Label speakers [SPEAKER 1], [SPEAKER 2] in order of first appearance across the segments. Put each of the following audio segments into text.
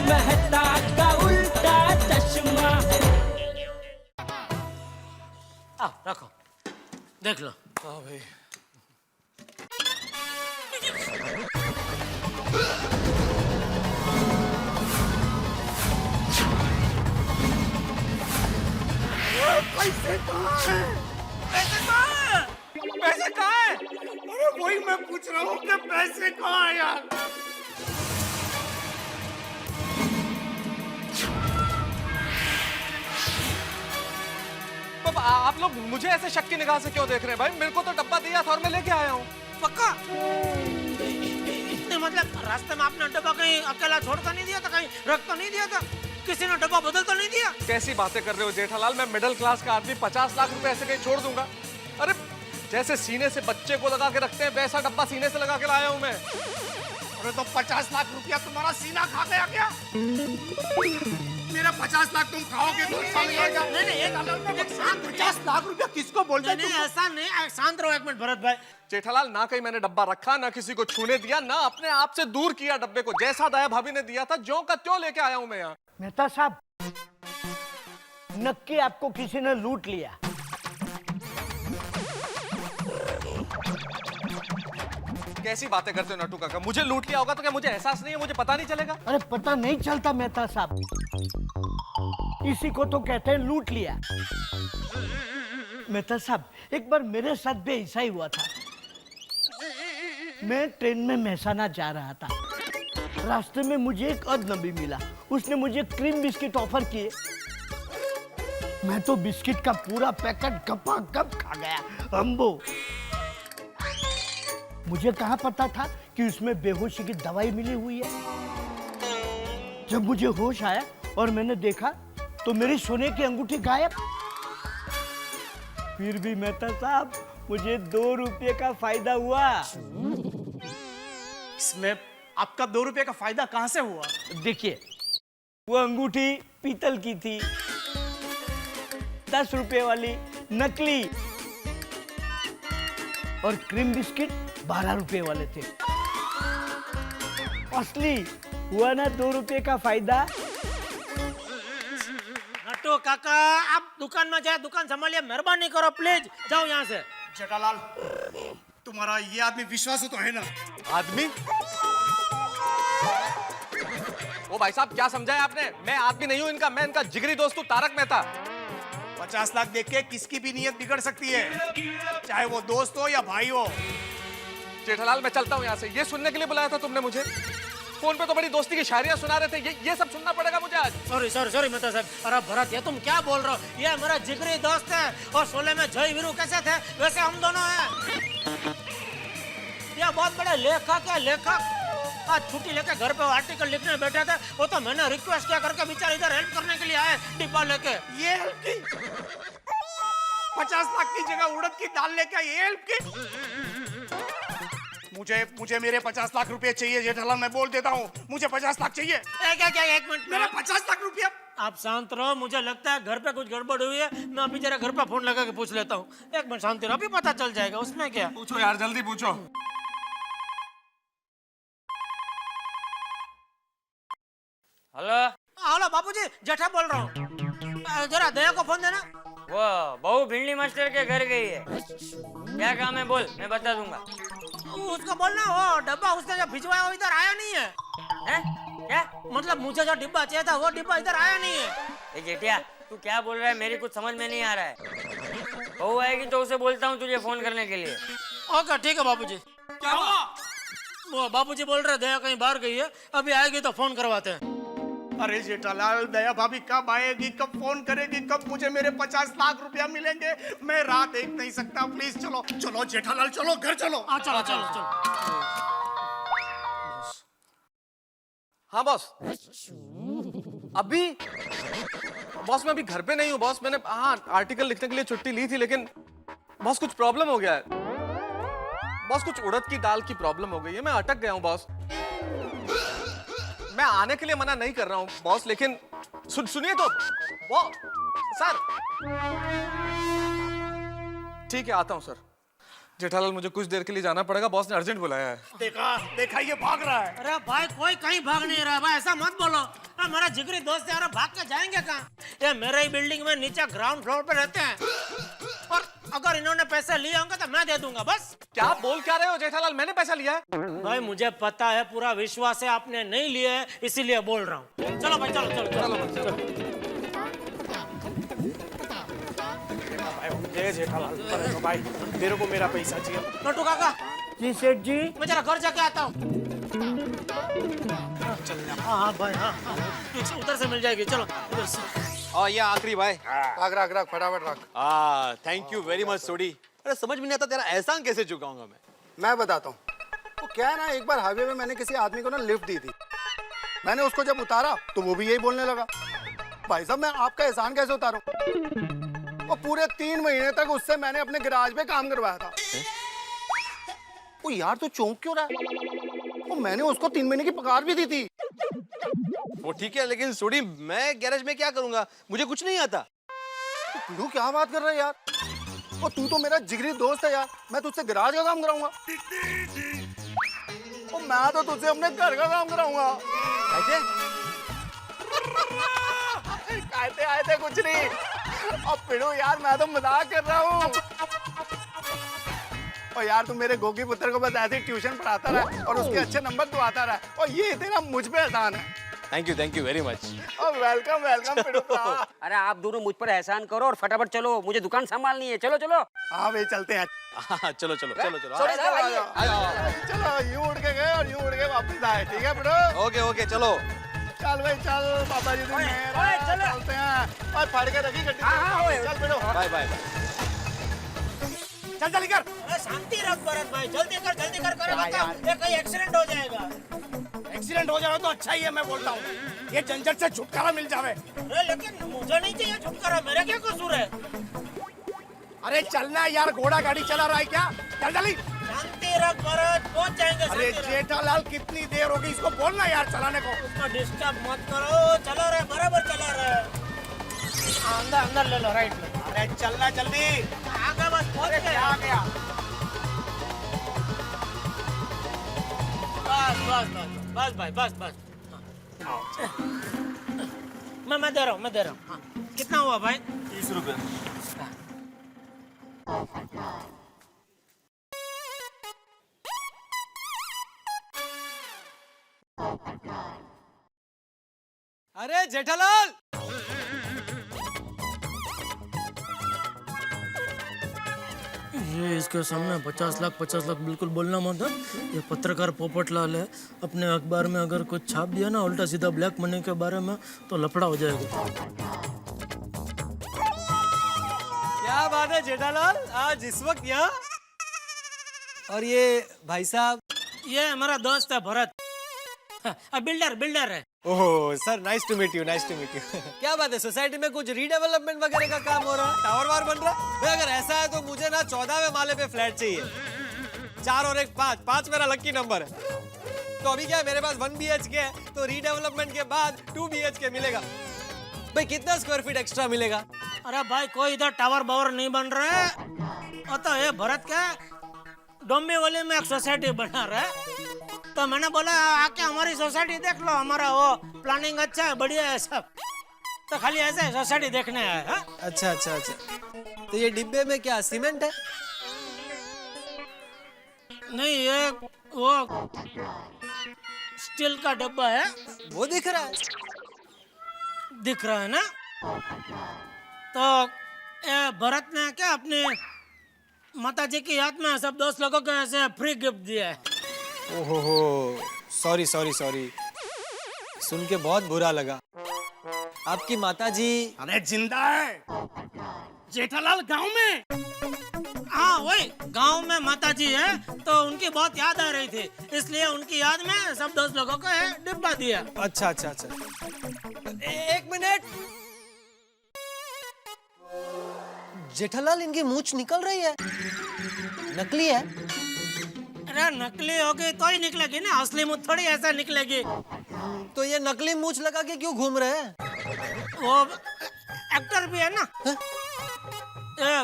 [SPEAKER 1] मेहता का उल्टा चश्मा।
[SPEAKER 2] रखो, देख लो।
[SPEAKER 3] हाँ भाई।
[SPEAKER 4] पैसे कहाँ हैं? पैसे कहाँ हैं? पैसे कहाँ हैं? अरे वही मैं पूछ रहा हूँ कि पैसे कहाँ हैं यार?
[SPEAKER 3] आप लोग मुझे ऐसे शक की निगाह से क्यों देख रहे हैं भाई? मेरे को तो डब्बा दिया था और मैं लेके आया हूँ।
[SPEAKER 2] पक्का? मतलब रास्ते में आपने डब्बा कहीं अकेला छोड़ तो नहीं दिया था, कहीं रख तो नहीं दिया था, किसी ने डब्बा बदल तो नहीं दिया?
[SPEAKER 3] कैसी बातें कर रहे हो जेठालाल? मैं मिडिल क्लास का आदमी 50 लाख रुपए ऐसे कहीं छोड़ दूंगा? अरे जैसे सीने से बच्चे को लगा के रखते हैं वैसा डब्बा सीने से लगा के लाया हूँ मैं।
[SPEAKER 4] अरे तो 50 लाख रुपया तुम्हारा सीना खा गया क्या? मेरा 50 लाख तुम खाओगे तो
[SPEAKER 2] नहीं,
[SPEAKER 4] 50 लाख रुपया किसको बोलते
[SPEAKER 2] नहीं, ऐसा नहीं। शांत रहो एक मिनट भरत भाई।
[SPEAKER 3] जेठालाल, ना कहीं मैंने डब्बा रखा, ना किसी को छूने दिया, ना अपने आप से दूर किया डब्बे को। जैसा दया भाभी ने दिया था ज्यों का त्यों लेके आया हूं मैं यहाँ।
[SPEAKER 5] मेहता साहब, नक्की आपको किसी ने लूट लिया।
[SPEAKER 3] कैसी बातें करते हो नटू काका? मुझे लूट लिया होगा तो क्या मुझे एहसास नहीं है? मुझे पता नहीं चलेगा?
[SPEAKER 5] अरे पता नहीं चलता मेहता साहब, इसी को तो कहते हैं लूट लिया। मेहता साहब, एक बार मेरे साथ भी ऐसा ही हुआ था। मैं ट्रेन में मेहसाना जा रहा था, रास्ते में मुझे एक अजनबी मिला। उसने मुझे क्रीम बिस्किट ऑफर किए। मैं तो बिस्किट का पूरा पैकेट गपा-गप खा गया। अम्बो, मुझे कहाँ पता था कि उसमें बेहोशी की दवाई मिली हुई है। जब मुझे होश आया और मैंने देखा तो मेरी सोने की अंगूठी गायब। फिर भी मेहता साहब, मुझे 2 रुपये का फायदा हुआ।
[SPEAKER 4] इसमें आपका 2 रुपये का फायदा कहाँ से हुआ?
[SPEAKER 5] देखिए, वो अंगूठी पीतल की थी, 10 रुपये वाली नकली, और क्रीम बिस्किट 12 रुपये वाले थे। असली हुआ ना 2 रुपये का फायदा।
[SPEAKER 2] नटू काका, आप दुकान में जाए, दुकान संभालिए, मेहरबानी करो प्लीज, जाओ यहाँ से।
[SPEAKER 4] जेठालाल, तुम्हारा ये आदमी विश्वासु तो है ना?
[SPEAKER 3] आदमी? ओ भाई साहब, क्या समझा है आपने? मैं आदमी नहीं हूं इनका, मैं इनका जिगरी दोस्त हूं, तारक मेहता।
[SPEAKER 4] 50 लाख देख के किसकी भी नीयत बिगड़ सकती है, चाहे वो दोस्त हो या भाई हो।
[SPEAKER 3] जेठालाल, मैं चलता हूं यहाँ से। ये सुनने के लिए बुलाया था तुमने मुझे? फोन पे तो बड़ी दोस्ती की शायरियां सुना रहे थे, ये सब सुनना पड़ेगा मुझे आज?
[SPEAKER 2] सॉरी मेहता साहब। अरे भरत, ये तुम क्या बोल रहे हो? ये मेरा जिगरी दोस्त है, और शोले में जय वीरू कैसे थे वैसे हम दोनों हैं। ये बहुत बड़े लेखक है, लेखक। आज छुट्टी लेके घर पे आर्टिकल लिखने बैठे थे, वो तो मैंने रिक्वेस्ट किया करके बेचारे इधर हेल्प करने के लिए आए डिब्बा लेके।
[SPEAKER 4] ये हेल्प की? 50 लाख की जगह उड़द की दाल लेके ये हेल्प की? मुझे मेरे 50 लाख रुपए चाहिए जेठालाल, मैं बोल देता हूँ, मुझे 50 लाख चाहिए।
[SPEAKER 2] एक मिनट,
[SPEAKER 4] मेरा 50 लाख रुपया।
[SPEAKER 2] आप शांत रहो, मुझे लगता है घर पे कुछ गड़बड़ हुई है। मैं अभी जरा घर पे फोन लगा के पूछ लेता हूँ। एक मिनट शांति रहो, अभी पता चल जाएगा, उसमें क्या।
[SPEAKER 3] पूछो यार, जल्दी पूछो।
[SPEAKER 2] हेलो बाबूजी, जेठा बोल रहा हूँ। जरा दया को फोन देना।
[SPEAKER 6] वो बहू भिंडी मास्टर के घर गई है। क्या काम है बोल, मैं बता दूंगा।
[SPEAKER 2] उसको बोलना, वो डब्बा उसने जो भिजवाया वो इधर आया नहीं है।
[SPEAKER 6] हैं? क्या?
[SPEAKER 2] मतलब मुझे जो डिब्बा चाहिए था वो डिब्बा इधर आया नहीं है।
[SPEAKER 6] ए जेठिया, तू क्या बोल रहा है? मेरी कुछ समझ में नहीं आ रहा है। बहू आएगी तो उसे बोलता हूँ तुझे फोन करने के लिए।
[SPEAKER 2] ओके ठीक है बाबूजी।
[SPEAKER 4] क्या हुआ?
[SPEAKER 2] वो बाबूजी बोल रहे दया कहीं बाहर गई है, अभी आएगी तो फोन करवाते हैं।
[SPEAKER 4] अरे जेठालाल, दया भाभी कब आएगी, कब फोन करेगी, कब मुझे मेरे 50 लाख रुपया मिलेंगे? मैं राह देख नहीं सकता, प्लीज चलो चलो जेठालाल, चलो घर चलो।
[SPEAKER 2] चलो चलो चलो।
[SPEAKER 3] हाँ बॉस। अभी बॉस, मैं अभी घर पे नहीं हूँ बॉस। मैंने आर्टिकल लिखने के लिए छुट्टी ली थी, लेकिन बॉस कुछ प्रॉब्लम हो गया है बॉस। कुछ उड़द की दाल की प्रॉब्लम हो गई है, मैं अटक गया हूँ बॉस। मैं आने के लिए मना नहीं कर रहा हूँ बॉस, लेकिन सुनिए तो बॉस। सर ठीक है, आता हूँ सर। जेठालाल, मुझे कुछ देर के लिए जाना पड़ेगा, बॉस ने अर्जेंट बुलाया है।
[SPEAKER 4] देखा ये भाग रहा है।
[SPEAKER 2] अरे भाई, कोई कहीं भाग नहीं रहा भाई, ऐसा मत बोलो। मेरा जिगरी दोस्त है, अरे भाग के जाएंगे कहाँ? ये मेरे ही बिल्डिंग में नीचे ग्राउंड फ्लोर पे रहते हैं। और अगर इन्होंने पैसे लिए होंगे तो मैं दे दूंगा बस।
[SPEAKER 3] क्या बोल क्या रहे हो जेठालाल, मैंने पैसा लिया है?
[SPEAKER 2] भाई मुझे पता है, पूरा विश्वास है, आपने नहीं लिए है, इसीलिए बोल रहा हूँ। चलो भाई, चलो चलो चलो
[SPEAKER 4] भाई जेठालाल, भाई मेरे को मेरा पैसा चाहिए।
[SPEAKER 2] नोटू काका,
[SPEAKER 5] जी सेठ जी।
[SPEAKER 2] मैं जरा घर जाके आता हूँ। हाँ भाई, हाँ उधर से मिल जाएगी, चलो उधर से।
[SPEAKER 7] और ये आखिरी भाई।
[SPEAKER 8] रख फटाफट रख।
[SPEAKER 7] थैंक यू वेरी मच सोडी। अरे समझ में नहीं आता तेरा एहसान कैसे चुकाऊंगा मैं
[SPEAKER 8] बताता हूँ। वो क्या है ना, एक बार हाईवे में मैंने किसी आदमी को ना लिफ्ट दी थी। मैंने उसको जब उतारा तो वो भी यही बोलने लगा, भाई साहब मैं आपका एहसान कैसे उतारूं? और पूरे 3 महीने तक उससे मैंने अपने गैराज पे काम करवाया था। वो यार तू चौंक क्यों रहा है? वो मैंने उसको 3 महीने की पगार भी दी थी।
[SPEAKER 7] वो ठीक है, लेकिन सोडी मैं गैरेज में क्या करूंगा, मुझे कुछ नहीं आता।
[SPEAKER 8] तू क्या बात कर रहा है यार? और तू तो मेरा जिगरी दोस्त है यार, मैं तुझसे गैराज का काम कराऊंगा। और मैं तो तुझसे अपने घर का काम कराऊंगा। कहते आए थे कुछ नहीं। अब पिड़ो यार, मैं तो मजाक कर रहा हूँ। और यार तू मेरे गोगी पुत्र को बस ऐसे ट्यूशन पढ़ाता रहा और उसके अच्छे नंबर तो आता रहा, और ये तेरा मुझ पे एहसान है।
[SPEAKER 7] Thank you very much.
[SPEAKER 8] Welcome welcome पिड़ो।
[SPEAKER 6] अरे आप दोनों मुझ पर एहसान करो और फटाफट चलो, मुझे दुकान संभालनी है। चलो चलो।
[SPEAKER 8] हाँ भाई चलते हैं।
[SPEAKER 7] चलो चलो चलो चलो
[SPEAKER 8] चलो यूं उड़ के गए और यूं उड़ के वापस आए। ठीक है पिड़ो?
[SPEAKER 7] ओके चलो।
[SPEAKER 8] चल भाई चल, बाबा जी चलते हैं। और फाड़ के रखी गड्डी। चल पिड़ो।
[SPEAKER 7] Bye bye.
[SPEAKER 8] चल चल कर।
[SPEAKER 2] अरे शांति रख भरत भाई, जल्दी कर ये कहीं एक्सीडेंट हो जाएगा।
[SPEAKER 4] एक्सीडेंट हो जाए तो अच्छा ही है, मैं बोलता हूँ। ये झंझट से छुटकारा मिल जावे।
[SPEAKER 2] अरे लेकिन मुझे नहीं चाहिए छुटकारा, मेरा क्या कसूर है?
[SPEAKER 4] अरे चलना यार, घोड़ा गाड़ी चला रहा है क्या? चल जल्दी।
[SPEAKER 2] शांति रख भरत, पहुंच जाएंगे।
[SPEAKER 4] अरे जेठालाल कितनी देर होगी, इसको बोलना यार चलाने को।
[SPEAKER 2] उसको डिस्टर्ब मत करो, चला रहे बराबर चला रहे। अंदर ले लो, राइट में।
[SPEAKER 4] अरे चलना जल्दी।
[SPEAKER 2] आगे बस पहुंच गए।
[SPEAKER 4] आ गया।
[SPEAKER 2] बस भाई, बस मैं दे रहा हूँ। हाँ। कितना हुआ भाई?
[SPEAKER 7] 30 रुपए।
[SPEAKER 3] अरे जेठालाल,
[SPEAKER 2] ये इसके सामने 50 लाख बिल्कुल बोलना मत। ये पत्रकार पोपटलाल है, अपने अखबार में अगर कुछ छाप दिया ना उल्टा सीधा ब्लैक मनी के बारे में तो लफड़ा हो जाएगा।
[SPEAKER 3] क्या बात है जेठालाल, आज इस वक्त यहाँ? और ये भाई साहब?
[SPEAKER 2] ये हमारा दोस्त है भरत, बिल्डर है।
[SPEAKER 3] Oh sir, nice to meet you. क्या बात है, सोसाइटी में कुछ रीडेवलपमेंट वगैरह का काम हो रहा है? टावर वार बन रहा है? भाई अगर ऐसा है तो मुझे ना 14वें माले पे फ्लैट चाहिए। 4 और 1 5 मेरा लकी नंबर है। तो अभी क्या है, मेरे पास 1 BHK है, तो रीडेवलपमेंट के बाद 2 BHK मिलेगा। भाई कितना स्क्वायर फीट एक्स्ट्रा मिलेगा?
[SPEAKER 2] अरे भाई कोई इधर टावर बावर नहीं बन रहा है। तो ये भरत क्या डोंबिवली में एक सोसाइटी बना रहा है, तो मैंने बोला आके हमारी सोसाइटी देख लो, हमारा वो प्लानिंग अच्छा है, बढ़िया है सब। तो खाली ऐसे सोसाइटी देखने आया है।
[SPEAKER 3] अच्छा। तो ये डिब्बे में क्या सीमेंट है?
[SPEAKER 2] नहीं, ये वो स्टील का डब्बा है।
[SPEAKER 3] वो दिख रहा है।
[SPEAKER 2] दिख रहा है ना? तो ये भरत ने क्या अपने माताजी की याद में सब दोस्त लोगों को ऐसे फ्री गिफ्ट दिया है।
[SPEAKER 3] ओहो, सॉरी। सुन के बहुत बुरा लगा। आपकी माताजी?
[SPEAKER 4] अरे जिंदा है जेठालाल, गांव में।
[SPEAKER 2] हाँ वही गांव में माताजी है, तो उनकी बहुत याद आ रही थी, इसलिए उनकी याद में सब दोस्त लोगों को ये डिब्बा दिया।
[SPEAKER 3] अच्छा। एक मिनट, जेठालाल इनकी मूंछ निकल रही है, नकली है?
[SPEAKER 2] अरे नकली होगी तो ही निकलेगी ना, असली मूंछ थोड़ी ऐसा निकलेगी।
[SPEAKER 3] तो ये नकली मूंछ लगा के क्यों घूम रहे हैं?
[SPEAKER 2] वो एक्टर भी है ना,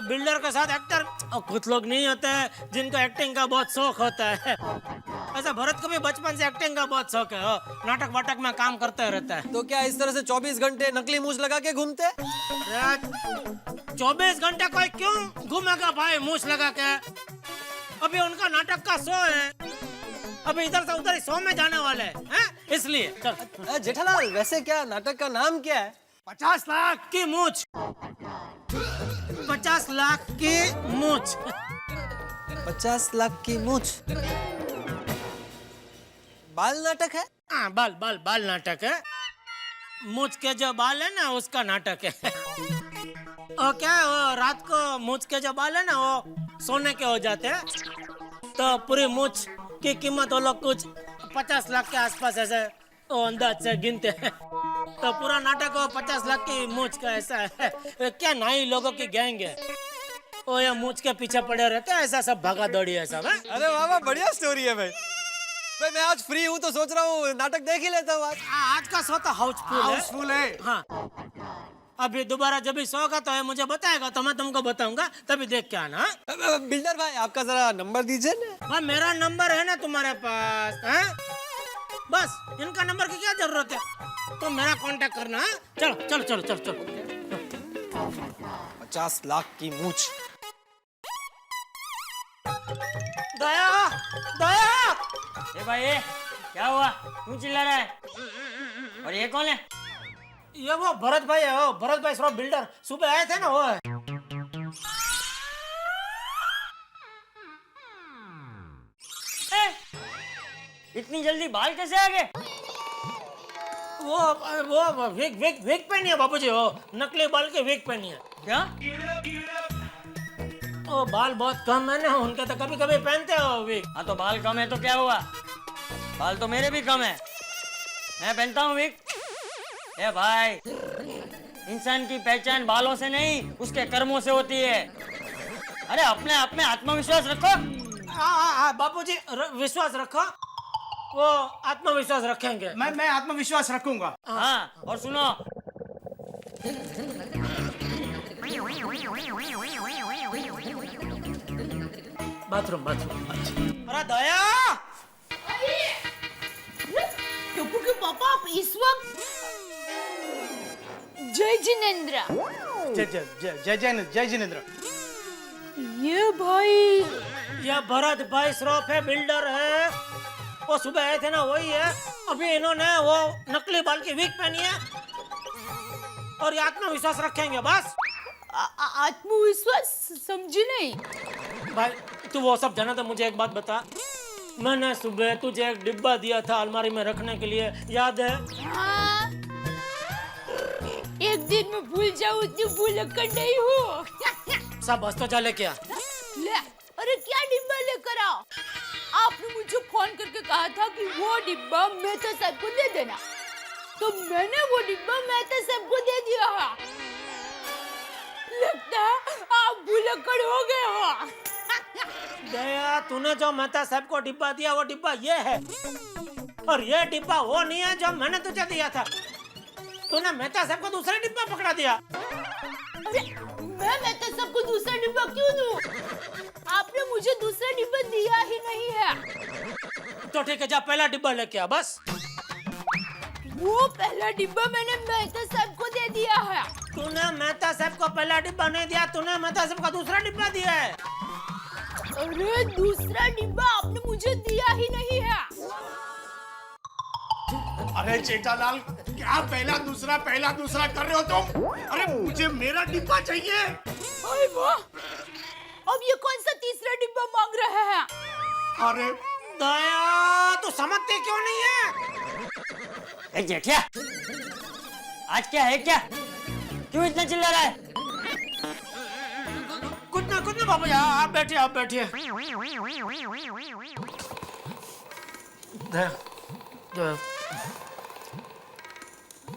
[SPEAKER 2] बिल्डर के साथ एक्टर। और कुछ लोग नहीं होते हैं जिनको एक्टिंग का बहुत शौक होता है। ऐसा भरत को भी बचपन से एक्टिंग का बहुत शौक है, नाटक वाटक में काम करता रहता है।
[SPEAKER 7] तो क्या इस तरह से 24 घंटे नकली मूछ लगा के घूमते?
[SPEAKER 2] 24 घंटे कोई क्यों घूमेगा भाई मूछ लगा के? अभी उनका नाटक का शो है, अभी इधर से उधर शो में जाने वाले हैं, इसलिए चल।
[SPEAKER 7] जेठालाल वैसे क्या नाटक का नाम क्या है?
[SPEAKER 2] 50 लाख की मूछ, 50 लाख की मूछ।
[SPEAKER 7] 50 लाख की मूछ बाल नाटक है?
[SPEAKER 2] हाँ, बाल नाटक है। मूछ के जो बाल है ना उसका नाटक है। और क्या है, वो रात को मूछ के जो बाल है ना वो सोने के हो जाते हैं, तो पूरी मूछ की कीमत वो लोग कुछ 50 लाख के आसपास ऐसे वो अंदाज से गिनते हैं। तो पूरा नाटक वो 50 लाख की मूछ का ऐसा है। क्या नाई लोगों की गैंग है, वो ये मूछ के पीछे पड़े रहते हैं, ऐसा सब भागा दौड़ी है सब है।
[SPEAKER 7] अरे वाह बढ़िया स्टोरी है भाई। भाई मैं आज फ्री हूँ तो सोच रहा हूँ नाटक देख ही लेता हूँ आज।
[SPEAKER 2] आज का शो तो हाउसफुल है। हाँ, अभी दोबारा जब भी शो होगा तो ये मुझे बताएगा तो मैं तुमको बताऊंगा, तभी देख के आना।
[SPEAKER 7] बिल्डर भाई आपका जरा नंबर दीजिए ना।
[SPEAKER 2] हाँ, मेरा नंबर है ना तुम्हारे पास, हैं? बस इनका नंबर की क्या जरूरत है, तो मेरा कांटेक्ट करना है। चलो चलो चलो चलो चलो।
[SPEAKER 7] 50 लाख की मूछ।
[SPEAKER 2] दया दया,
[SPEAKER 6] ए भाई ए, क्या हुआ? क्यों चिल्ला रहा है? और ये कौन है?
[SPEAKER 2] ये वो भरत भाई है, वो भरत भाई श्रॉफ बिल्डर सुबह आए थे ना, वो है।
[SPEAKER 6] इतनी जल्दी बाल कैसे आ गए?
[SPEAKER 2] वो विग पहनी है बाबूजी, वो नकली बाल के विग पहनी है।
[SPEAKER 6] क्या?
[SPEAKER 2] ओ बाल बहुत कम है ना उनके, तो कभी कभी पहनते हो विग।
[SPEAKER 6] हाँ तो बाल कम है तो क्या हुआ? बाल तो मेरे भी कम है, मैं पहनता हूँ विग। ए भाई, इंसान की पहचान बालों से नहीं उसके कर्मों से होती है। अरे अपने आप में आत्मविश्वास रखो।
[SPEAKER 2] हाँ बाबूजी विश्वास रखो, वो आत्मविश्वास रखेंगे।
[SPEAKER 4] मैं आत्मविश्वास रखूंगा।
[SPEAKER 6] हाँ और सुनो,
[SPEAKER 2] बाथरूम। अरे दया,
[SPEAKER 9] टप्पू के पापा आप इस वक्त? जय जिनेंद्र।
[SPEAKER 4] जय जिनेंद्र।
[SPEAKER 9] ये भाई
[SPEAKER 2] ये भरत भाई श्रॉफ है, बिल्डर है, वो सुबह आए थे ना वही है। अभी इन्होंने वो नकली बाल की विग पहनी है और ये आत्मविश्वास रखेंगे बस।
[SPEAKER 9] आत्मविश्वास समझी नहीं।
[SPEAKER 2] भाई तू वो सब जाना था, मुझे एक बात बता, मैंने सुबह तुझे एक डिब्बा दिया था अलमारी में रखने के लिए, याद है?
[SPEAKER 9] हाँ, एक दिन में भूल जाऊँ इतनी भूलक्कड़ नहीं हूँ।
[SPEAKER 2] सब बस तो चले क्या?
[SPEAKER 9] ले, अरे क्या डिब्बा लेकर आओ? आपने मुझे फोन करके कहा था कि वो डिब्बा मेहता साहब को दे देना, तो मैंने वो डिब्बा मेहता साहब को दे दिया है। लगता है आप भूलक्कड़ हो गए हो।
[SPEAKER 2] दया, तूने जो मेहता साहब को डिब्बा दिया वो डिब्बा ये है, और ये डिब्बा वो नहीं है जो मैंने तुझे दिया था। तूने मेहता साहब को दूसरा डिब्बा पकड़ा दिया।
[SPEAKER 9] अरे मैं मेहता साहब को दूसरा डिब्बा क्यों दूं? आपने मुझे दूसरा डिब्बा दिया ही नहीं है।
[SPEAKER 2] तो ठीक है, जा पहला डिब्बा लेके आ बस।
[SPEAKER 9] वो पहला डिब्बा मैंने मेहता साहब को दे दिया है।
[SPEAKER 2] तूने मेहता साहब को पहला डिब्बा नहीं दिया, तूने मेहता साहब का दूसरा डिब्बा दिया है।
[SPEAKER 9] अरे दूसरा डिब्बा आपने मुझे दिया ही नहीं है।
[SPEAKER 4] अरे जेठालाल, क्या पहला दूसरा कर रहे हो तुम? अरे मुझे मेरा डिब्बा चाहिए।
[SPEAKER 9] अरे वाह, अब ये कौन सा तीसरा डिब्बा मांग रहे हैं?
[SPEAKER 4] अरे
[SPEAKER 2] दया, तू समझती क्यों नहीं है?
[SPEAKER 6] ए जेठिया, आज क्या है क्या? क्यों इतना चिल्ला रहा है?
[SPEAKER 2] कुछ ना बाबू, आप बैठिए।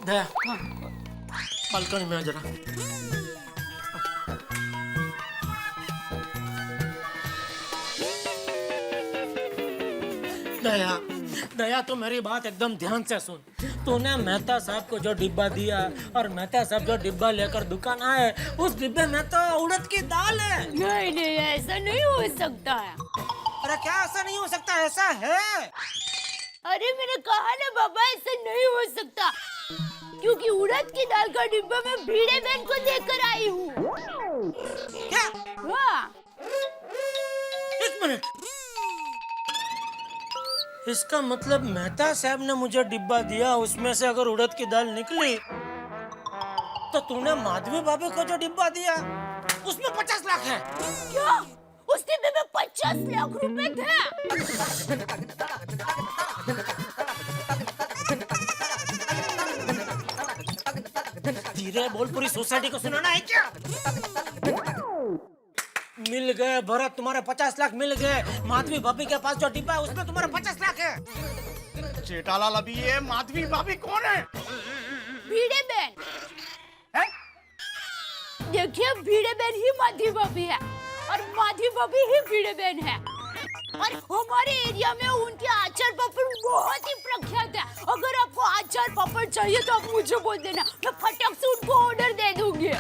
[SPEAKER 2] दया, बालकनी में आ जरा। दया तू मेरी बात एकदम ध्यान से सुन। तूने मेहता साहब को जो डिब्बा दिया और मेहता साहब जो डिब्बा लेकर दुकान आए, उस डिब्बे में तो उड़द की दाल है।
[SPEAKER 9] नहीं, ऐसा नहीं हो सकता है।
[SPEAKER 2] अरे क्या ऐसा नहीं हो सकता, ऐसा है।
[SPEAKER 9] अरे मैंने कहा ना बाबा, ऐसा नहीं हो सकता, क्योंकि उड़द की दाल का डिब्बा मैं भिड़े बहन को देकर आई हूँ।
[SPEAKER 2] क्या?
[SPEAKER 9] हाँ।
[SPEAKER 2] एक मिनट, इसका मतलब मेहता साहब ने मुझे डिब्बा दिया, उसमें से अगर उड़द की दाल निकली तो तूने माधवी भाभी को जो डिब्बा दिया उसमें 50 लाख है।
[SPEAKER 9] क्या? उस डिब्बे में 50 लाख रुपए थे?
[SPEAKER 2] धीरे बोल, पूरी सोसाइटी को सुनाना है क्या? मिल गए भरत, तुम्हारे 50 लाख मिल गए। माधवी भाभी के पास जो डिब्बा है उसमें तुम्हारे 50 लाख है।
[SPEAKER 4] जेठालाल, अभी ये माधवी भाभी कौन है?
[SPEAKER 9] भिड़े बहन
[SPEAKER 4] है?
[SPEAKER 9] देखिए, भिड़े बहन ही माधवी भाभी है और माधवी भाभी ही भिड़े बहन है। और हमारे एरिया में उनके आचार पापड़ बहुत ही प्रख्यात है। अगर आपको आचार पापड़ चाहिए तो आप मुझे बोल देना, मैं फटक से उनको ऑर्डर दे दूंगी।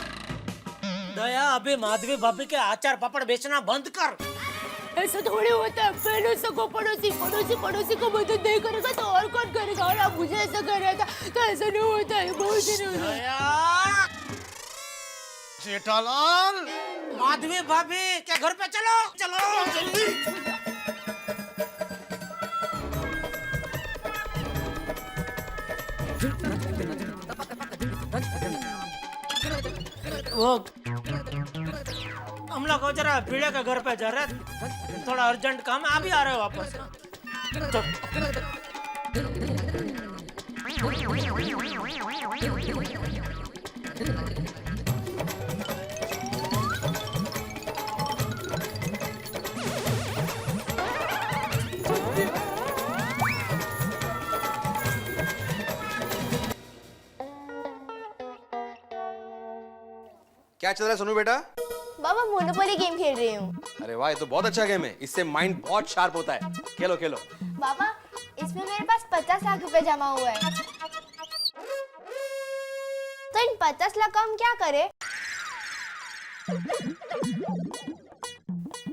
[SPEAKER 2] दया, अभी माधवी भाभी के आचार पापड़ बेचना बंद कर।
[SPEAKER 9] ऐसा थोड़ी होता है, पड़ोसी को पड़ोसी को मदद नहीं करेगा तो और कौन करेगा? और आप मुझे ऐसा कर रहा था तो ऐसा नहीं होता है, बहुत दिन हो गए।
[SPEAKER 4] जेठालाल,
[SPEAKER 2] माधवी भाभी के घर पे चलो चलो जल्दी। वो हम लोग जरा पीड़े के घर पे जा रहे हैं, थोड़ा अर्जेंट काम है, अभी आ रहे हो वापस।
[SPEAKER 7] क्या चल रहा है सोनू बेटा?
[SPEAKER 10] बाबा मोनोपोली गेम खेल रही हूँ।
[SPEAKER 7] अरे वाह, ये तो बहुत अच्छा गेम है, इससे माइंड बहुत शार्प होता है। खेलो खेलो।
[SPEAKER 10] बाबा, इसमें मेरे पास 50 लाख रुपए जमा हुआ है, तो इन 50 लाख का हम क्या करें?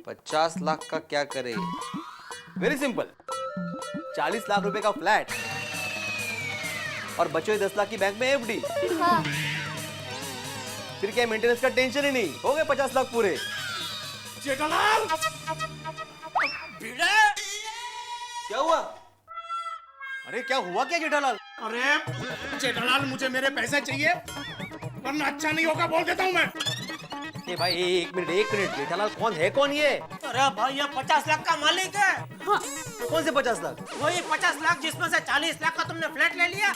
[SPEAKER 7] 50 लाख का क्या करे? वेरी सिंपल, 40 लाख रुपए का फ्लैट और बचे हुए 10 लाख की बैंक में एफडी।
[SPEAKER 10] हाँ।
[SPEAKER 7] फिर क्या मेंटेनेंस का टेंशन ही नहीं, हो गए 50 लाख पूरे।
[SPEAKER 4] जेठालाल,
[SPEAKER 7] क्या हुआ? अरे क्या हुआ क्या जेठालाल?
[SPEAKER 4] अरे जेठालाल, मुझे मेरे पैसे चाहिए वरना अच्छा नहीं होगा, बोल देता हूँ मैं।
[SPEAKER 7] ए भाई, एक मिनट, जेठालाल कौन है, कौन ये?
[SPEAKER 2] अरे भाई, ये 50 लाख का मालिक है।
[SPEAKER 9] हाँ।
[SPEAKER 7] कौन से 50 लाख?
[SPEAKER 2] वही 50 लाख जिसमें से 40 लाख का तुमने फ्लैट ले लिया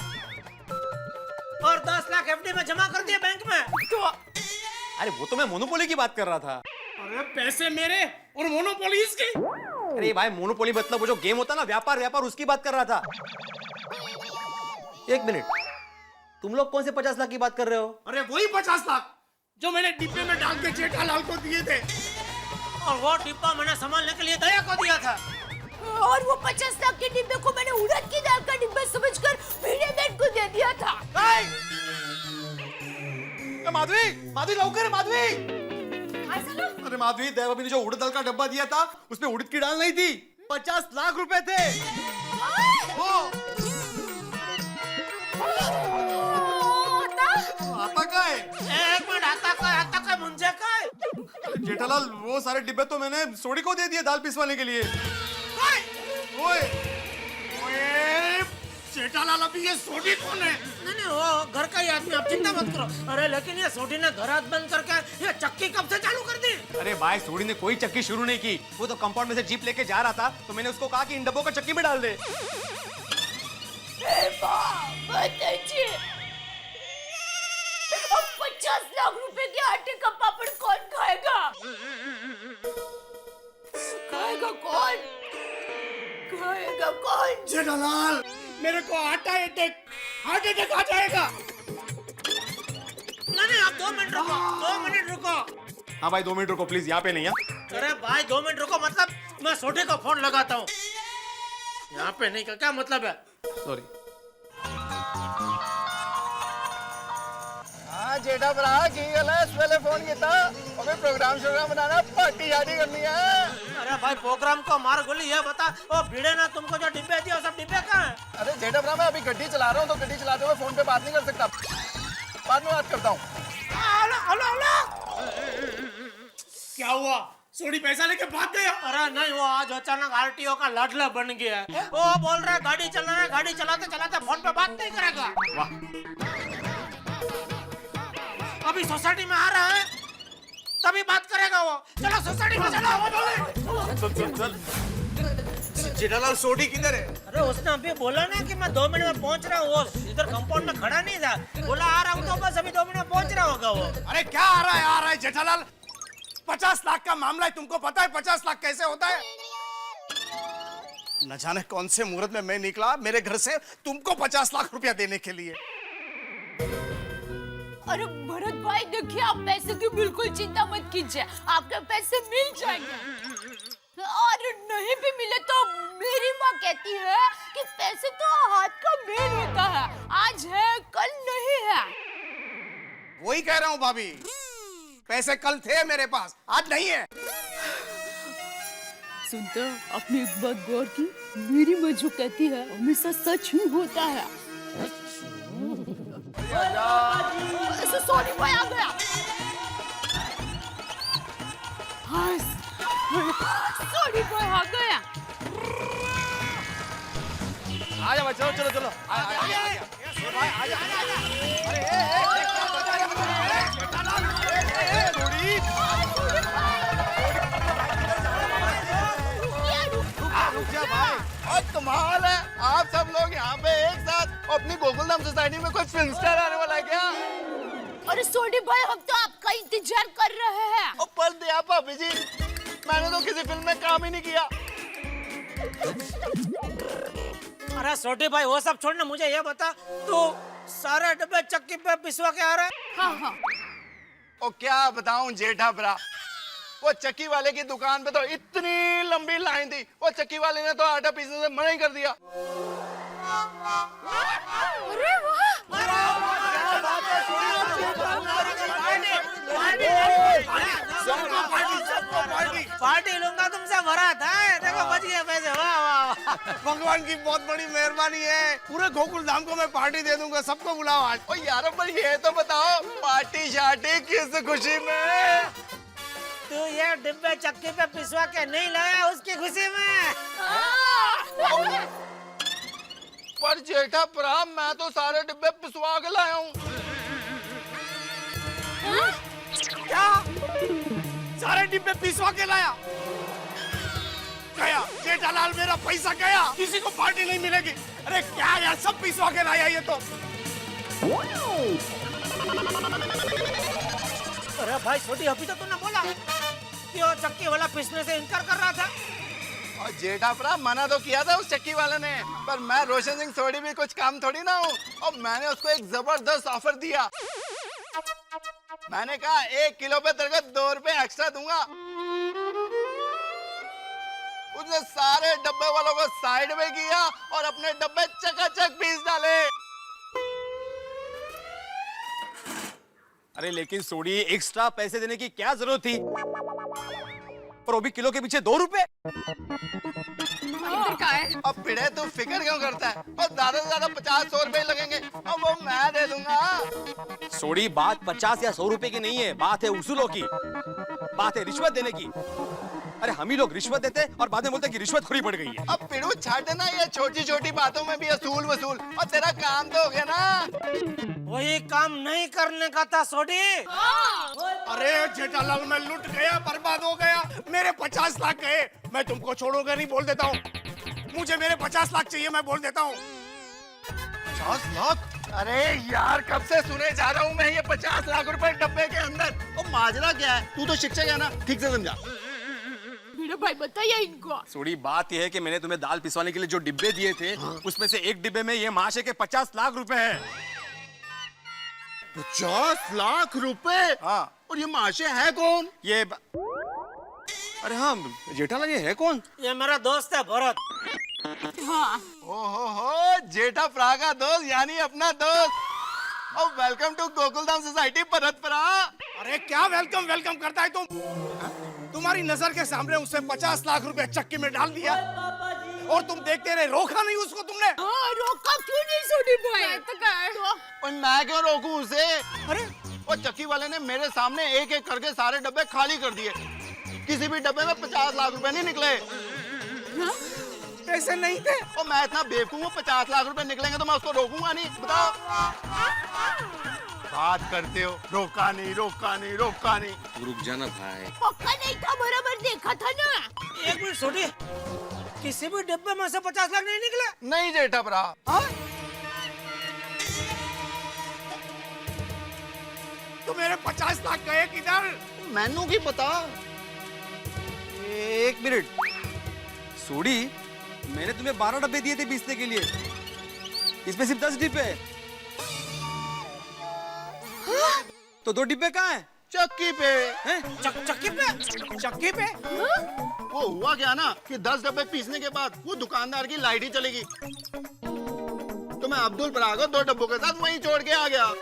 [SPEAKER 2] और 10 लाख एफडी में जमा कर दिए बैंक में।
[SPEAKER 9] तो
[SPEAKER 7] अरे वो तो मैं मोनोपोली की बात कर रहा था।
[SPEAKER 4] अरे पैसे मेरे और मोनोपोली इसकी।
[SPEAKER 7] अरे भाई, मोनोपोली मतलब वो जो गेम होता ना, व्यापार उसकी बात कर रहा था। एक मिनट, तुम लोग कौन से 50 लाख की बात कर रहे हो?
[SPEAKER 4] अरे वही 50 लाख जो मैंने डिब्बे में डाल के जेठालाल को दिए थे।
[SPEAKER 2] और वो डिब्बा मैंने संभालने के लिए दया को दिया था।
[SPEAKER 9] और वो 50 लाख के डिब्बे को मैंने उड़द की दाल का डिब्बा समझकर भिड़े बहन को दे दिया था।
[SPEAKER 7] माधवी लौकर है, माधवी। अरे माधवी, देवाभी ने जो उड़द दाल का डब्बा दिया था उसमें उड़द की दाल नहीं थी, 50 लाख रुपए थे। आता का है?
[SPEAKER 2] एक मिनट, आता का मुंजे का है?
[SPEAKER 7] जेठालाल, वो सारे डिब्बे तो मैंने सोडी को दे दिए दाल पिसवाने के लिए।
[SPEAKER 4] ओए, जेठालाल, अभी ये सोडी कौन है?
[SPEAKER 2] नहीं, वो घर का ही आदमी, आप चिंता मत करो। अरे लेकिन ये सोडी ने घर हाथ बंद करके ये चक्की कब से चालू कर दी?
[SPEAKER 7] अरे भाई, सोडी ने कोई चक्की शुरू नहीं की, वो तो कंपाउंड में से जीप लेके जा रहा था, तो मैंने उसको कहा कि इन डब्बों को चक्की में डाल दे।
[SPEAKER 9] अब 50 लाख रुपए के आटे का पापड़ कौन खाएगा? खाएगा कौन?
[SPEAKER 4] जेठालाल, मेरे को हार्ट अटैक आ जाएगा।
[SPEAKER 2] नहीं, आप 2 मिनट रुको, 2 मिनट रुको।
[SPEAKER 7] हाँ भाई, 2 मिनट रुको प्लीज, यहाँ पे नहीं है।
[SPEAKER 2] अरे भाई, 2 मिनट रुको, मतलब मैं सोडी को फोन लगाता हूँ। यहाँ पे नहीं का क्या मतलब है?
[SPEAKER 7] सॉरी।
[SPEAKER 8] हाँ जेठा भरा, की गल है? पहले फोन किया, अबे प्रोग्राम बनाना, पार्टी शादी करनी है।
[SPEAKER 2] अरे भाई प्रोग्राम को मार गोली, ये बता वो भिड़े ने तुमको जो डिब्बे दिए वो सब डिब्बे कहाँ हैं?
[SPEAKER 8] अरे जेठा भरा, मैं अभी गड्डी चला रहा हूँ, तो गड्डी चलाते हुए फोन पे बात नहीं कर सकता, बाद में बात करता हूँ।
[SPEAKER 2] हेलो हेलो हेलो,
[SPEAKER 4] क्या हुआ? सोडी पैसा लेके भाग गया?
[SPEAKER 2] अरे नहीं, वो आज अचानक आरटीओ का लाडला बन गया है। वो बोल रहा है गाड़ी चला रहा है, गाड़ी चलाते चलाते फोन पे बात नहीं करेगा। अभी सोसाइटी में आ रहा है तभी बात करेगा वो। चलो सोसाइटी में चलो।
[SPEAKER 4] चल जेठालाल, सोडी किधर है?
[SPEAKER 2] अरे उसने अभी बोला ना कि मैं 2 मिनट में पहुंच रहा हूँ, वो इधर कंपाउंड में खड़ा नहीं था, बोला आ रहा हूँ, तो बस अभी 2 मिनट में पहुंच रहा होगा वो।
[SPEAKER 4] अरे क्या आ रहा है जेठालाल? 50 लाख का मामला है, तुमको पता है 50 लाख कैसे होता है? न जाने कौन से मुहूर्त में मैं निकला मेरे घर से तुमको 50 लाख रुपया देने के लिए।
[SPEAKER 9] अरे भरत भाई देखिए, आप पैसे की बिल्कुल चिंता मत कीजिए, आपके पैसे मिल जाएंगे। और नहीं भी मिले तो मेरी माँ कहती है कि पैसे तो हाथ का मेल होता है, आज है कल नहीं है।
[SPEAKER 4] वही कह रहा हूँ भाभी, पैसे कल थे मेरे पास, आज नहीं है।
[SPEAKER 9] सुनते हो, आपने एक बात गौर की, मेरी माँ जो कहती है हमेशा सच ही होता है। सॉरी भाई आ गया। हाँ, सॉरी भाई आ गया।
[SPEAKER 3] आजा भाई, चलो चलो चलो, भाई आजा।
[SPEAKER 8] और कमाल है, आप सब लोग यहाँ पे एक साथ अपनी गोकुलधाम सोसाइटी में कोई फिल्म स्टार आने वाला है क्या?
[SPEAKER 9] अरे सोनी भाई, हम तो आपका इंतजार कर रहे हैं।
[SPEAKER 8] और पर दिया भाभी जी, मैंने तो किसी फिल्म में काम ही नहीं किया।
[SPEAKER 2] अरे छोटे भाई वो सब छोड़ना, मुझे ये बता, तू सारे डब्बे चक्की पे पिसवा के आ रहा है?
[SPEAKER 9] हाँ।
[SPEAKER 8] और क्या बताऊं जेठा भरा, वो चक्की वाले की दुकान पे तो इतनी लंबी लाइन थी, वो चक्की वाले ने तो आटा पीसने से मना ही कर दिया।
[SPEAKER 9] अरे
[SPEAKER 2] पार्टी लूंगा तुमसे भरा था, देखो बच गए पैसे। वाह वाह,
[SPEAKER 4] भगवान की बहुत बड़ी मेहरबानी है, पूरे गोकुल धाम को मैं पार्टी दे दूंगा, सबको बुलाओ आज।
[SPEAKER 8] ओ यार पर ये तो बताओ, पार्टी शार्टी किस खुशी में?
[SPEAKER 2] तू ये डिब्बे चक्की पे पिसवा के नहीं लाया उसकी खुशी में।
[SPEAKER 8] पर जेठा भरा, मैं तो सारे डिब्बे पिसवा के लाया हूँ।
[SPEAKER 4] क्या? सारे डिब्बे पिसवा के लाया? गया जेठालाल, मेरा पैसा गया, किसी को पार्टी नहीं मिलेगी। अरे क्या यार, सब पिसवा के लाया ये तो।
[SPEAKER 2] अरे भाई छोटी, अभी तो तूने बोला कि वो चक्की वाला पिसने से इनकार कर रहा था।
[SPEAKER 8] और जेठा भरा, मना तो किया था उस चक्की वाले ने, पर मैं रोशन सिंह सोडी भी कुछ काम थोड़ी ना हूँ, और मैंने उसको एक जबरदस्त ऑफर दिया। मैंने कहा 1 किलो पे तेरे को 2 रुपए एक्स्ट्रा दूंगा। उसने सारे डब्बे वालों को साइड में किया और अपने डब्बे चकाचक पीस डाले।
[SPEAKER 3] अरे लेकिन सोडी, एक्स्ट्रा पैसे देने की क्या जरूरत थी? पर वो भी किलो के पीछे 2 रुपए।
[SPEAKER 8] अब पिड़े तू फिक्र क्यों करता है? और ज्यादा से ज्यादा 50-100 रुपए लगेंगे, अब वो मैं दे दूंगा।
[SPEAKER 3] सोडी, बात 50 या 100 रुपए की नहीं है, बात है उसूलों की, बात है रिश्वत देने की। अरे हम ही लोग रिश्वत देते और बाद में बोलते कि रिश्वत खोरी पड़ गई है।
[SPEAKER 8] अब पिड़ू छाटे ना, ये छोटी छोटी बातों में भी असूल वसूल, और तेरा काम तो हो गया ना।
[SPEAKER 2] वही काम नहीं करने का था सोडी।
[SPEAKER 4] अरे जेठालाल, मैं लुट गया, बर्बाद हो गया, मेरे 50 लाख गए। मैं तुमको छोड़ूंगा नहीं, बोल देता हूँ। मुझे मेरे 50 लाख चाहिए, मैं बोल देता हूँ।
[SPEAKER 8] 50 लाख? अरे यार, कब से सुने जा रहा हूँ मैं ये 50 लाख रुपए डब्बे के अंदर। और माजरा क्या है? तू तो शिक्षक है ना, ठीक से समझा।
[SPEAKER 9] भाई बताइए इनको।
[SPEAKER 3] सोडी, बात यह है कि मैंने तुम्हें दाल पिसवाने के लिए जो डिब्बे दिए थे, उसमें से एक डिब्बे में ये माशे के 50 लाख रुपए हैं।
[SPEAKER 8] 50 लाख रुपए?
[SPEAKER 3] हाँ।
[SPEAKER 8] और ये माशे है कौन?
[SPEAKER 3] ये अरे हाँ जेठालाल, ये है कौन?
[SPEAKER 2] ये मेरा दोस्त है भरत।
[SPEAKER 9] हाँ।
[SPEAKER 8] ओहो, जेठा भरा का दोस्त, यानी अपना दोस्त। और welcome to Gokuldham society Bharat भरा।
[SPEAKER 4] अरे क्या वेलकम वेलकम करता है तुम? तुम्हारी नजर के सामने उसे 50 लाख रुपए चक्की में डाल दिया और तुम देखते रहे, रोका नहीं उसको तुमने?
[SPEAKER 9] हाँ, रोका क्यों नहीं सोनी भाई?
[SPEAKER 8] और मैं क्यों रोकूं उसे? अरे वो चक्की वाले ने मेरे सामने एक एक करके सारे डब्बे खाली कर दिए। किसी भी डब्बे में 50 लाख रुपए नहीं निकले।
[SPEAKER 4] पैसे नहीं थे।
[SPEAKER 8] और मैं इतना बेवकूफ हूँ, 50 लाख रुपए निकलेंगे तो मैं उसको रोकूंगा नहीं? बताओ। बात करते हो, रोका नहीं, रोका नहीं, रोका नहीं।
[SPEAKER 3] रुक जाना भाई।
[SPEAKER 9] पक्का नहीं था, बराबर देखा था ना।
[SPEAKER 2] एक मिनट छोटी, किसी भी डिब्बे में से 50 लाख नहीं निकले?
[SPEAKER 8] नहीं जेठा भरा।
[SPEAKER 4] तो मेरे 50 लाख गए किधर?
[SPEAKER 8] मैनू की पता।
[SPEAKER 7] एक मिनट सोडी, मैंने तुम्हें 12 डब्बे दिए थे पीसने के लिए, इसमें सिर्फ 10 डिब्बे हैं। तो 2 डिब्बे कहाँ हैं?
[SPEAKER 8] चक्की पे।
[SPEAKER 2] चक्की पे? चक्की पे?
[SPEAKER 8] वो हुआ क्या ना कि 10 डब्बे पीसने के बाद वो दुकानदार की लाइट ही चलेगी, तो मैं अब्दुल भरा को 2 डब्बों के साथ वहीं छोड़ के आ गया।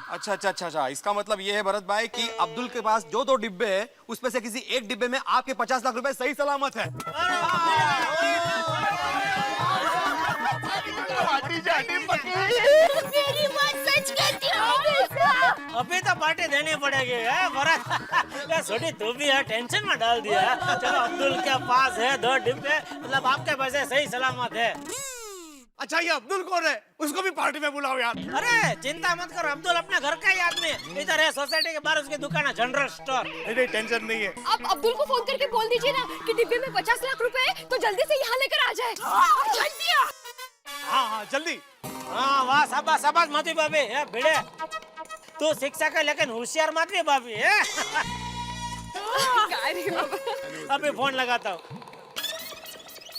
[SPEAKER 7] अच्छा अच्छा अच्छा अच्छा, इसका मतलब ये है भरत भाई कि अब्दुल के पास जो 2 डिब्बे हैं उसमें से किसी एक डिब्बे में आपके 50 लाख रुपए सही सलामत है।
[SPEAKER 9] मेरी बात सच कहती हो?
[SPEAKER 2] अभी तो पार्टी देनी पड़ेगी है भरत। या छोटी तू भी है, टेंशन में डाल दिया है। चलो अब्दुल के पास है 2 डिब्बे, मतलब आपके पैसे सही सलामत है।
[SPEAKER 4] अच्छा ये अब्दुल कौन है? उसको भी पार्टी में बुलाओ यार।
[SPEAKER 2] अरे चिंता मत करो, अब्दुल अपने घर का ही आदमी है। इधर है सोसाइटी के बाहर उसकी दुकान है, जनरल स्टोर।
[SPEAKER 4] नहीं टेंशन नहीं है।
[SPEAKER 10] आप अब्दुल को फोन करके बोल दीजिए ना कि डिब्बे में 50 लाख रुपए है, तो जल्दी से यहाँ लेकर आ जाए।
[SPEAKER 9] जल्दी आ।
[SPEAKER 4] हाँ जल्दी।
[SPEAKER 2] हाँ वाह, शाबाश शाबाश मधु भाभी है भिड़े। तू शिक्षक है लेकिन होशियार मधु भाभी है। अभी फोन लगाता हूँ।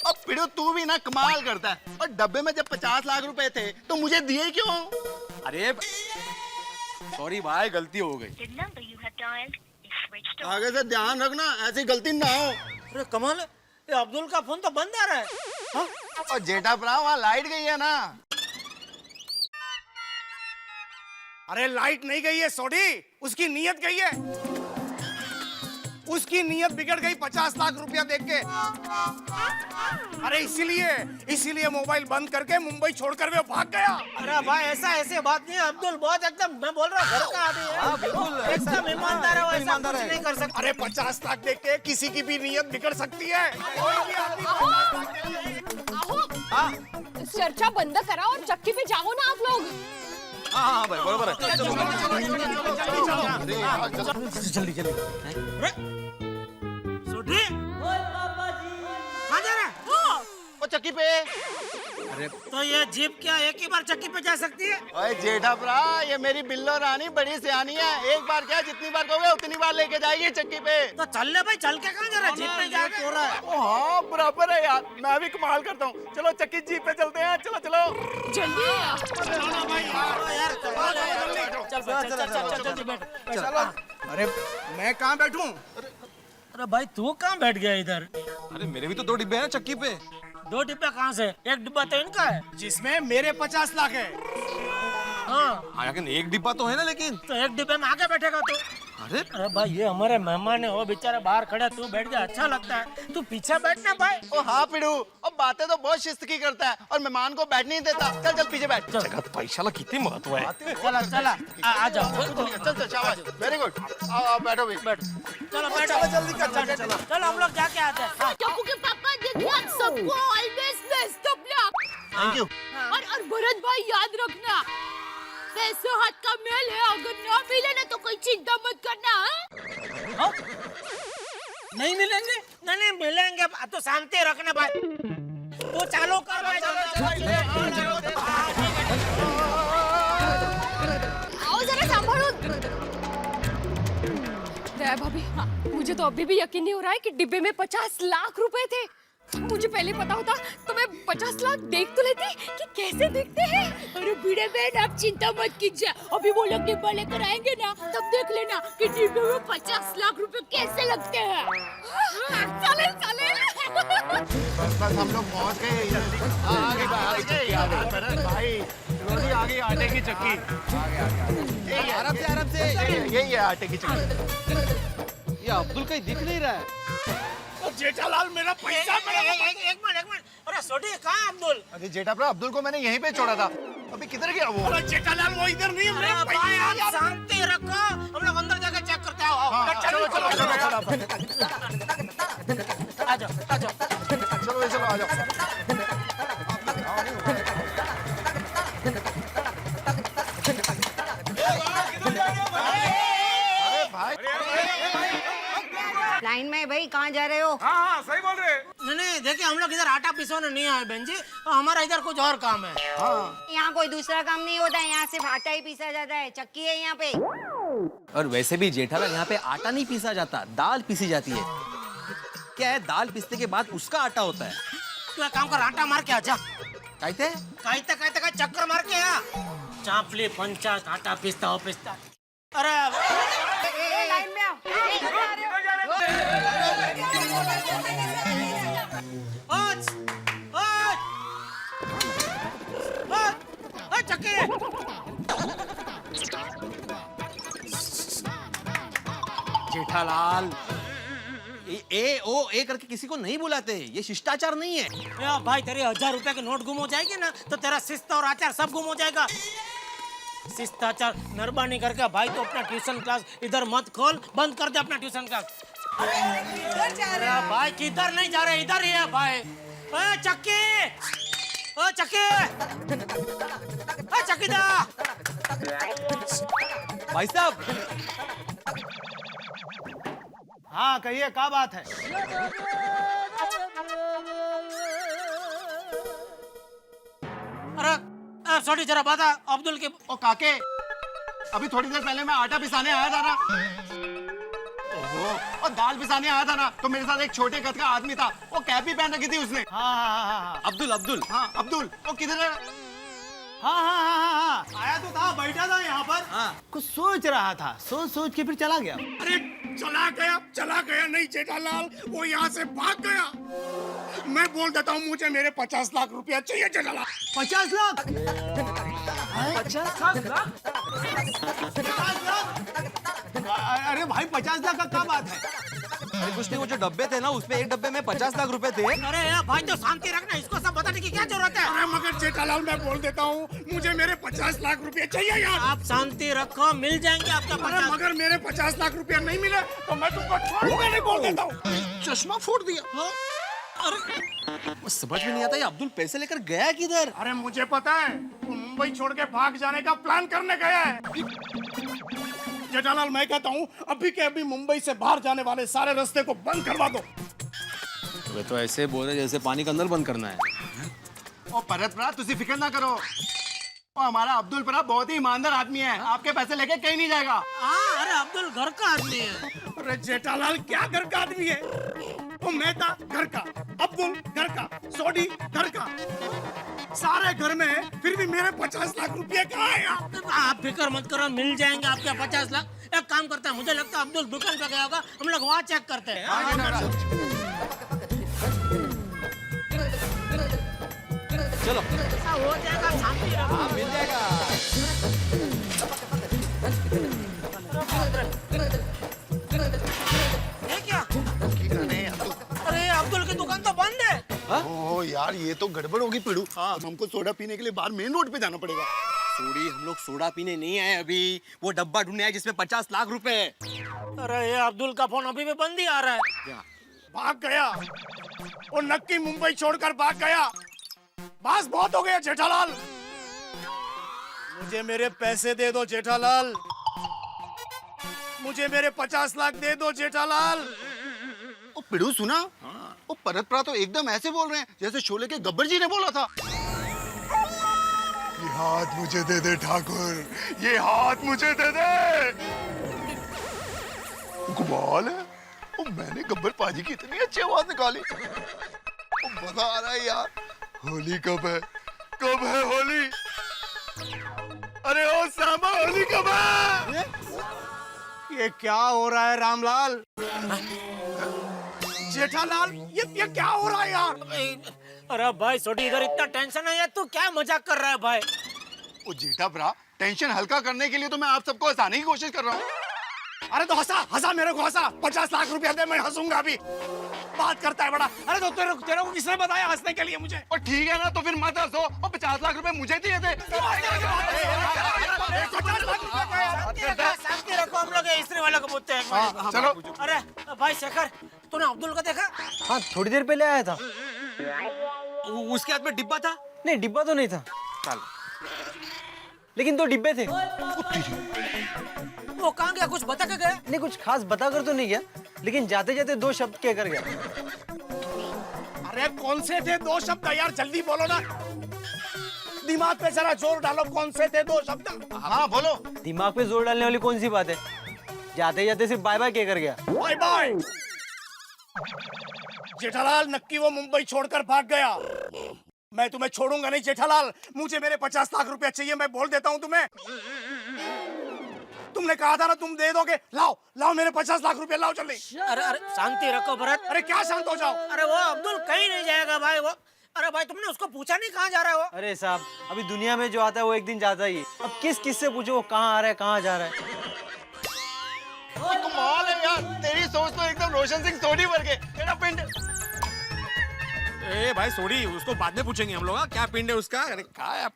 [SPEAKER 8] अब पिड़ो तू भी ना कमाल करता है, और डब्बे में जब 50 लाख रुपए थे तो मुझे दिए क्यों?
[SPEAKER 7] अरे सॉरी भाई, गलती हो गई।
[SPEAKER 8] आगे से ध्यान रखना, ऐसी गलती ना हो।
[SPEAKER 2] अरे कमाल है, ये अब्दुल का फोन तो बंद आ रहा है। हाँ?
[SPEAKER 8] और जेठा भरा वहाँ लाइट गई है ना।
[SPEAKER 4] अरे लाइट नहीं गई है सोडी, उसकी नीयत गई है। उसकी नीयत बिगड़ गई 50 लाख रुपया देख के। अरे इसीलिए मोबाइल बंद करके मुंबई छोड़कर वो भाग गया।
[SPEAKER 2] अरे भाई ऐसे बात नहीं है, अब्दुल बहुत एकदम, मैं बोल रहा हूँ घर का आदमी है।
[SPEAKER 7] बिल्कुल
[SPEAKER 2] एकदम ईमानदार है, वो ऐसा
[SPEAKER 7] ईमानदार
[SPEAKER 2] कुछ
[SPEAKER 7] है।
[SPEAKER 2] नहीं कर सकता।
[SPEAKER 4] अरे 50 लाख देख के किसी की भी नीयत बिगड़ सकती है। कोई भी आदमी 50 लाख दे दे।
[SPEAKER 10] चर्चा बंद करा और चक्की पे जाओ ना आप लोग।
[SPEAKER 7] हाँ भाई बरोबर है।
[SPEAKER 8] जल्दी जल्दी।
[SPEAKER 2] सुधी कहाँ जा रहा है?
[SPEAKER 8] वो चक्की पे।
[SPEAKER 2] तो ये जीप क्या एक ही बार चक्की पे जा सकती है?
[SPEAKER 8] ओए जेठा भरा, ये मेरी बिल्लो रानी बड़ी सियानी है, एक बार क्या जितनी बार कहोगे उतनी बार लेके जाएगी चक्की पे।
[SPEAKER 2] तो चल ले भाई, चल के कहाँ जा रहा है? जीप में जाके हो रहा है।
[SPEAKER 8] ओ हाँ बराबर है यार, मैं भी कमाल करता हूँ। चलो चक्की जीप पे चलते हैं, चलो चलो
[SPEAKER 10] जल्दी
[SPEAKER 2] यार कमाल है यार। चल जल्दी बैठ।
[SPEAKER 4] चलो। अरे मैं कहाँ बैठूं?
[SPEAKER 2] अरे भाई तू कहाँ बैठ गया इधर?
[SPEAKER 7] अरे मेरे भी तो 2 डिब्बे हैं चक्की पे।
[SPEAKER 2] 2 डिब्बे कहाँ से? एक डिब्बा तो इनका है।
[SPEAKER 4] जिसमें मेरे 50 लाख है।
[SPEAKER 2] हाँ
[SPEAKER 7] लेकिन एक डिब्बा तो है ना। लेकिन
[SPEAKER 2] तो एक डिब्बे में आगे बैठेगा तू। अरे भाई ये हमारे मेहमान है, वो बेचारे बाहर खड़े, तू बैठ जा, अच्छा लगता है। तू पीछे बैठना भाई।
[SPEAKER 8] ओ हाँ पिड़ू, और बातें तो बहुत शिस्त की करता है और मेहमान को बैठने नहीं देता। चल चल पीछे बैठ।
[SPEAKER 7] जगह तो पैसा कितनी महत्व है।
[SPEAKER 2] चला आ जाओ।
[SPEAKER 8] चल चल शाबाश, वेरी गुड। आओ बैठो भी।
[SPEAKER 2] बैठ, चलो बैठो।
[SPEAKER 8] जल्दी कर, चलो।
[SPEAKER 2] चलो हम लोग जाके आते हैं। हाँ।
[SPEAKER 9] टप्पू के पापा देखिए, आप सबको always best of luck.
[SPEAKER 8] Thank you.
[SPEAKER 9] और भरत भाई याद रखना, पैसे हाथ का मेल है, अगर ना मिले ना तो कोई चिंता मत करना।
[SPEAKER 2] हाँ? नहीं मिलेंगे? नहीं मिलेंगे तो शांति रखना भाई। तू चालू कर भाई।
[SPEAKER 10] आओ जरा संभालो। दया भाभी, मुझे तो अभी भी यकीन नहीं हो रहा है कि डिब्बे में 50 लाख रुपए थे। मुझे पहले पता होता तो मैं 50 लाख देख तो लेती कि कैसे दिखते हैं।
[SPEAKER 9] अरे भिड़े बहन आप चिंता मत कीजिए, अभी वो लोग डिब्बा लेकर आएंगे ना, तब देख लेना कि डिब्बे में 50 लाख रुपए कैसे लगते हैं।
[SPEAKER 10] चले चले।
[SPEAKER 8] बस हम लोग पहुंच गए। आगे भाई, रोटी आ गई।
[SPEAKER 4] आटे की चक्की।
[SPEAKER 7] आराम से
[SPEAKER 8] यही है आटे की चक्की।
[SPEAKER 3] ये अब्दुल कहीं दिख नहीं रहा है।
[SPEAKER 4] जेठालाल मेरा पैसा
[SPEAKER 2] एक मिनट अरे सोडी कहाँ है अब्दुल?
[SPEAKER 8] अरे जेठा भरा अब्दुल को मैंने यहीं पे छोड़ा था, अभी किधर गया वो?
[SPEAKER 4] अरे जेठालाल वो इधर नहीं है,
[SPEAKER 2] अरे
[SPEAKER 4] मेरा
[SPEAKER 2] भाई आप शांति रखो, हम लोग अंदर जाकर चेक करते हैं। आओ,
[SPEAKER 8] चलो चलो चलो
[SPEAKER 2] आ जाओ
[SPEAKER 8] चलो चलो आ जाओ। अरे भाई
[SPEAKER 11] लाइन में भाई कहाँ जा रहे हो?
[SPEAKER 4] हाँ सही बोल रहे।
[SPEAKER 2] नहीं देखिए हम लोग इधर आटा पिसवाने नहीं आए बहन जी, हमारा इधर कुछ और काम है।
[SPEAKER 11] यहाँ कोई दूसरा काम नहीं होता है, यहाँ सिर्फ आटा ही पीसा जाता है, चक्की है यहाँ पे।
[SPEAKER 12] और वैसे भी जेठालाल यहाँ पे आटा नहीं पीसा जाता, दाल पीसी जाती है। क्या है, दाल पीसने के बाद उसका आटा होता है।
[SPEAKER 2] तू एक काम कर, आटा मार के आ जा।
[SPEAKER 12] कहते
[SPEAKER 2] कहते का चक्कर मार के आ। चापली पंचायत आटा पिसता हो पिसता। अरे
[SPEAKER 11] लाइन में आओ।
[SPEAKER 2] चक्की
[SPEAKER 12] जेठालाल ए ओ ए करके किसी को नहीं बुलाते, ये शिष्टाचार नहीं है।
[SPEAKER 2] भाई तेरे 1000 रुपए के नोट गुम हो जाएगी ना तो तेरा शिस्त और आचार सब गुम हो जाएगा। शिष्टाचार मेहरबानी करके भाई तो अपना ट्यूशन क्लास इधर मत खोल, बंद कर दे अपना ट्यूशन क्लास। अरे भाई किधर नहीं जा रहे, इधर ही है भाई। चक्की चक्कीदा
[SPEAKER 12] भाई साहब।
[SPEAKER 5] हाँ कहिए, क्या बात है?
[SPEAKER 2] अरे सॉरी जरा बात है अब्दुल के।
[SPEAKER 8] ओ काके, अभी थोड़ी देर पहले मैं आटा पिसाने आया था ना, और दाल पिसाने आया था ना, तो मेरे साथ एक छोटे कद का आदमी था, वो कैप भी पहन रखी थी उसने।
[SPEAKER 5] हाँ
[SPEAKER 12] अब्दुल
[SPEAKER 8] अब्दुल, वो किधर है?
[SPEAKER 5] हाँ आया तो था, बैठा था यहाँ पर।
[SPEAKER 12] हाँ।
[SPEAKER 5] कुछ सोच रहा था, सोच के फिर चला गया।
[SPEAKER 4] अरे चला गया नहीं जेठालाल, वो यहाँ से भाग गया। मैं बोल देता हूँ मुझे मेरे 50 लाख रुपया चाहिए जेठालाल।
[SPEAKER 5] 50 लाख?
[SPEAKER 4] 50 लाख?
[SPEAKER 5] अरे भाई 50 लाख का क्या बात है?
[SPEAKER 12] अरे कुछ नहीं, वो जो डब्बे थे ना उसमें एक डब्बे में 50 लाख रुपए थे।
[SPEAKER 2] अरे यार भाई तो शांति रखना, इसको सब बताने की क्या जरूरत है?
[SPEAKER 4] अरे मगर जेठालाल मैं बोल देता हूँ मुझे मेरे 50 लाख रुपए चाहिए यार।
[SPEAKER 2] आप शांति रखो, मिल जाएंगे आपका 50।
[SPEAKER 4] मगर मेरे 50 लाख रुपया नहीं मिले तो मैं तुमको छोड़ूंगा नहीं, बोल देता हूँ।
[SPEAKER 8] चश्मा फोड़ दिया।
[SPEAKER 12] वो समझ में नहीं आता, ये अब्दुल पैसे लेकर गया किधर?
[SPEAKER 4] अरे मुझे पता है, वो मुंबई छोड़ के भाग जाने का प्लान करने गया है। जेठालाल मैं कहता हूँ अभी के अभी मुंबई से बाहर जाने वाले सारे रास्ते को बंद करवा दो।
[SPEAKER 12] वे तो ऐसे बोल रहे जैसे पानी का नल बंद करना है।
[SPEAKER 8] ओ परत भरा, तुसी फिक्र ना करो, ओ हमारा अब्दुल भरा बहुत ही ईमानदार आदमी है, आपके पैसे लेके कहीं नहीं जाएगा।
[SPEAKER 2] हाँ अरे अब्दुल घर का आदमी है।
[SPEAKER 4] अरे जेठालाल क्या घर का आदमी है? वो मेहता घर का, अब्दुल घर का, सोडी घर का, सारे घर में है, फिर भी मेरे 50 लाख रुपए कहाँ है यार?
[SPEAKER 2] आप फिक्र मत करो, मिल जाएंगे आपके 50 लाख। एक काम करता है, मुझे लगता है अब्दुल दुकान पे गया होगा, हम लोग वहाँ चेक करते हैं।
[SPEAKER 12] चलो
[SPEAKER 2] ऐसा हो जाएगा, शांति रहो।
[SPEAKER 12] हाँ मिल जाएगा।
[SPEAKER 2] ये क्या? अरे अब्दुल की दुकान तो बंद है।
[SPEAKER 8] ओ यार ये तो गड़बड़ होगी पिड़ू। हाँ हमको सोडा पीने के लिए बाहर मेन रोड पे जाना पड़ेगा।
[SPEAKER 12] सोडी, हम लोग सोडा पीने नहीं आए अभी, वो डब्बा ढूंढने आए जिसमें 50 लाख रुपए है।
[SPEAKER 2] अरे ये अब्दुल का फोन अभी भी बंद ही आ रहा है।
[SPEAKER 4] भाग गया, वो नक्की मुंबई छोड़कर भाग गया। बस बहुत हो गया जेठालाल, मुझे मेरे पैसे दे दो जेठालाल, मुझे मेरे 50 लाख दे दो जेठालाल।
[SPEAKER 8] ओ पिड़ू सुना, ओ परत भरा तो एकदम ऐसे बोल रहे हैं जैसे शोले के गब्बर जी ने बोला था।
[SPEAKER 4] ये हाथ मुझे दे दे ठाकुर, ये हाथ मुझे दे दे।
[SPEAKER 8] कमाल है, ओ मैंने गब्बर पाजी की इतनी अच्छी आवाज निकाली। ओ मजा आ रहा है यार।
[SPEAKER 4] होली कब है? कब है होली? अरे ओ सामा, होली कब है? ये क्या हो रहा है रामलाल? जेठालाल ये क्या हो रहा है यार?
[SPEAKER 2] अरे भाई सोडी इधर इतना टेंशन है यार, तू क्या मजाक कर रहा है भाई?
[SPEAKER 8] ओ जेठा भरा, टेंशन हल्का करने के लिए तो मैं आप सबको हंसाने की कोशिश कर रहा हूँ।
[SPEAKER 4] अरे तो हंसा हंसा मेरे को हंसा, 50 लाख रुपया दे, मैं हंसूंगा अभी। बात करता है बड़ा। अरे तो तेरे को किसने बताया हंसने के लिए मुझे?
[SPEAKER 8] और ठीक है ना, तो फिर मत हंसो। और 50 लाख रुपए मुझे दिए थे।
[SPEAKER 4] 50 लाख रुपया
[SPEAKER 2] शांति रखो, हम लोग इस्त्री वाले को पूछते हैं।
[SPEAKER 8] हाँ, चलो।
[SPEAKER 2] अरे भाई शेखर, तूने अब्दुल को देखा?
[SPEAKER 12] हाँ, थोड़ी देर पहले आया था।
[SPEAKER 3] उसके हाथ में डिब्बा था?
[SPEAKER 12] नहीं, डिब्बा तो नहीं था,
[SPEAKER 3] चल।
[SPEAKER 12] लेकिन 2 डिब्बे थे।
[SPEAKER 2] वो कहाँ गया, कुछ बता के गया?
[SPEAKER 12] नहीं, कुछ खास बता कर तो नहीं गया, लेकिन जाते जाते 2 शब्द कहकर गया।
[SPEAKER 4] अरे कौन से थे 2 शब्द यार, जल्दी बोलो ना। दिमाग पे जरा जोर डालो, कौन से थे 2 शब्द?
[SPEAKER 8] हाँ बोलो।
[SPEAKER 12] दिमाग पे जोर डालने वाली कौन सी बात है? जाते जाते सिर्फ बाय बाय कहकर गया।
[SPEAKER 4] Bye bye. जेठालाल, नक्की वो मुंबई छोड़कर भाग गया। मैं तुम्हें छोड़ूंगा नहीं जेठालाल, मुझे मेरे 50 लाख रुपया चाहिए, मैं बोल देता हूँ तुम्हें। तुमने कहा था ना तुम दे दोगे, लाओ लाओ मेरे 50 लाख रुपया लाओ जल्दी।
[SPEAKER 2] अरे शांति रखो भरत।
[SPEAKER 4] अरे क्या शांत हो जाओ?
[SPEAKER 2] अरे वो अब्दुल कहीं नहीं जाएगा भाई। वो अरे भाई, तुमने उसको पूछा नहीं कहाँ जा रहा है वो?
[SPEAKER 12] अरे साहब, अभी दुनिया में जो आता है वो एक दिन जाता ही है। अब किस से पूछो वो कहाँ आ रहा है, कहाँ जा रहा है?
[SPEAKER 8] कमाल है यार, तेरी सोच तो एकदम रोशन सिंह सोनी भर के। तेरा पिंड।
[SPEAKER 3] ए भाई सोडी, उसको बाद में पूछेंगे हम लोग। क्या पिंड है उसका? अरे क्या है?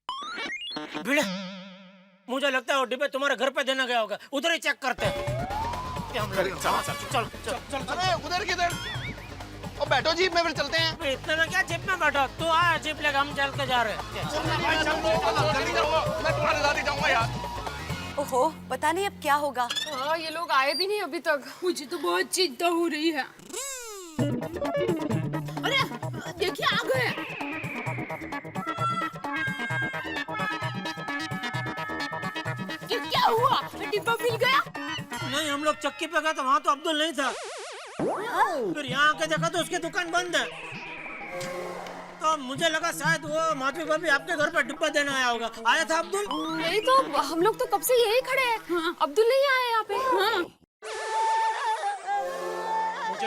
[SPEAKER 2] भिड़े, मुझे लगता है वो डिब्बे तुम्हारे घर पे देना गया होगा, उधर ही चेक करते हैं। चल।
[SPEAKER 8] अरे उधर किधर? और बैठो जीप में, फिर चलते हैं।
[SPEAKER 2] इतने में क्या जीप में बैठो? तू आ जीप लेकर, हम चल के जा रहे हैं।
[SPEAKER 8] जल्दी करो, मैं तुम्हारे साथ ही जाऊंगा यार।
[SPEAKER 10] ओहो, पता नहीं अब क्या होगा। हाँ, ये लोग आए भी नहीं अभी तक।
[SPEAKER 9] मुझे तो बहुत चिंता हो रही है। अरे देखिए, आ गए। क्या हुआ? डिब्बा मिल गया?
[SPEAKER 2] नहीं, हम लोग चक्की पे गए तो वहाँ तो अब्दुल नहीं था। फिर यहाँ आके देखा तो उसकी दुकान बंद है। तो मुझे लगा शायद वो माधवी भाभी आपके घर पर डिब्बा देने आया होगा। आया था अब्दुल?
[SPEAKER 10] नहीं तो हम लोग तो कब से यही खड़े हैं। हाँ। अब्दुल नहीं आया यहाँ पे। हाँ।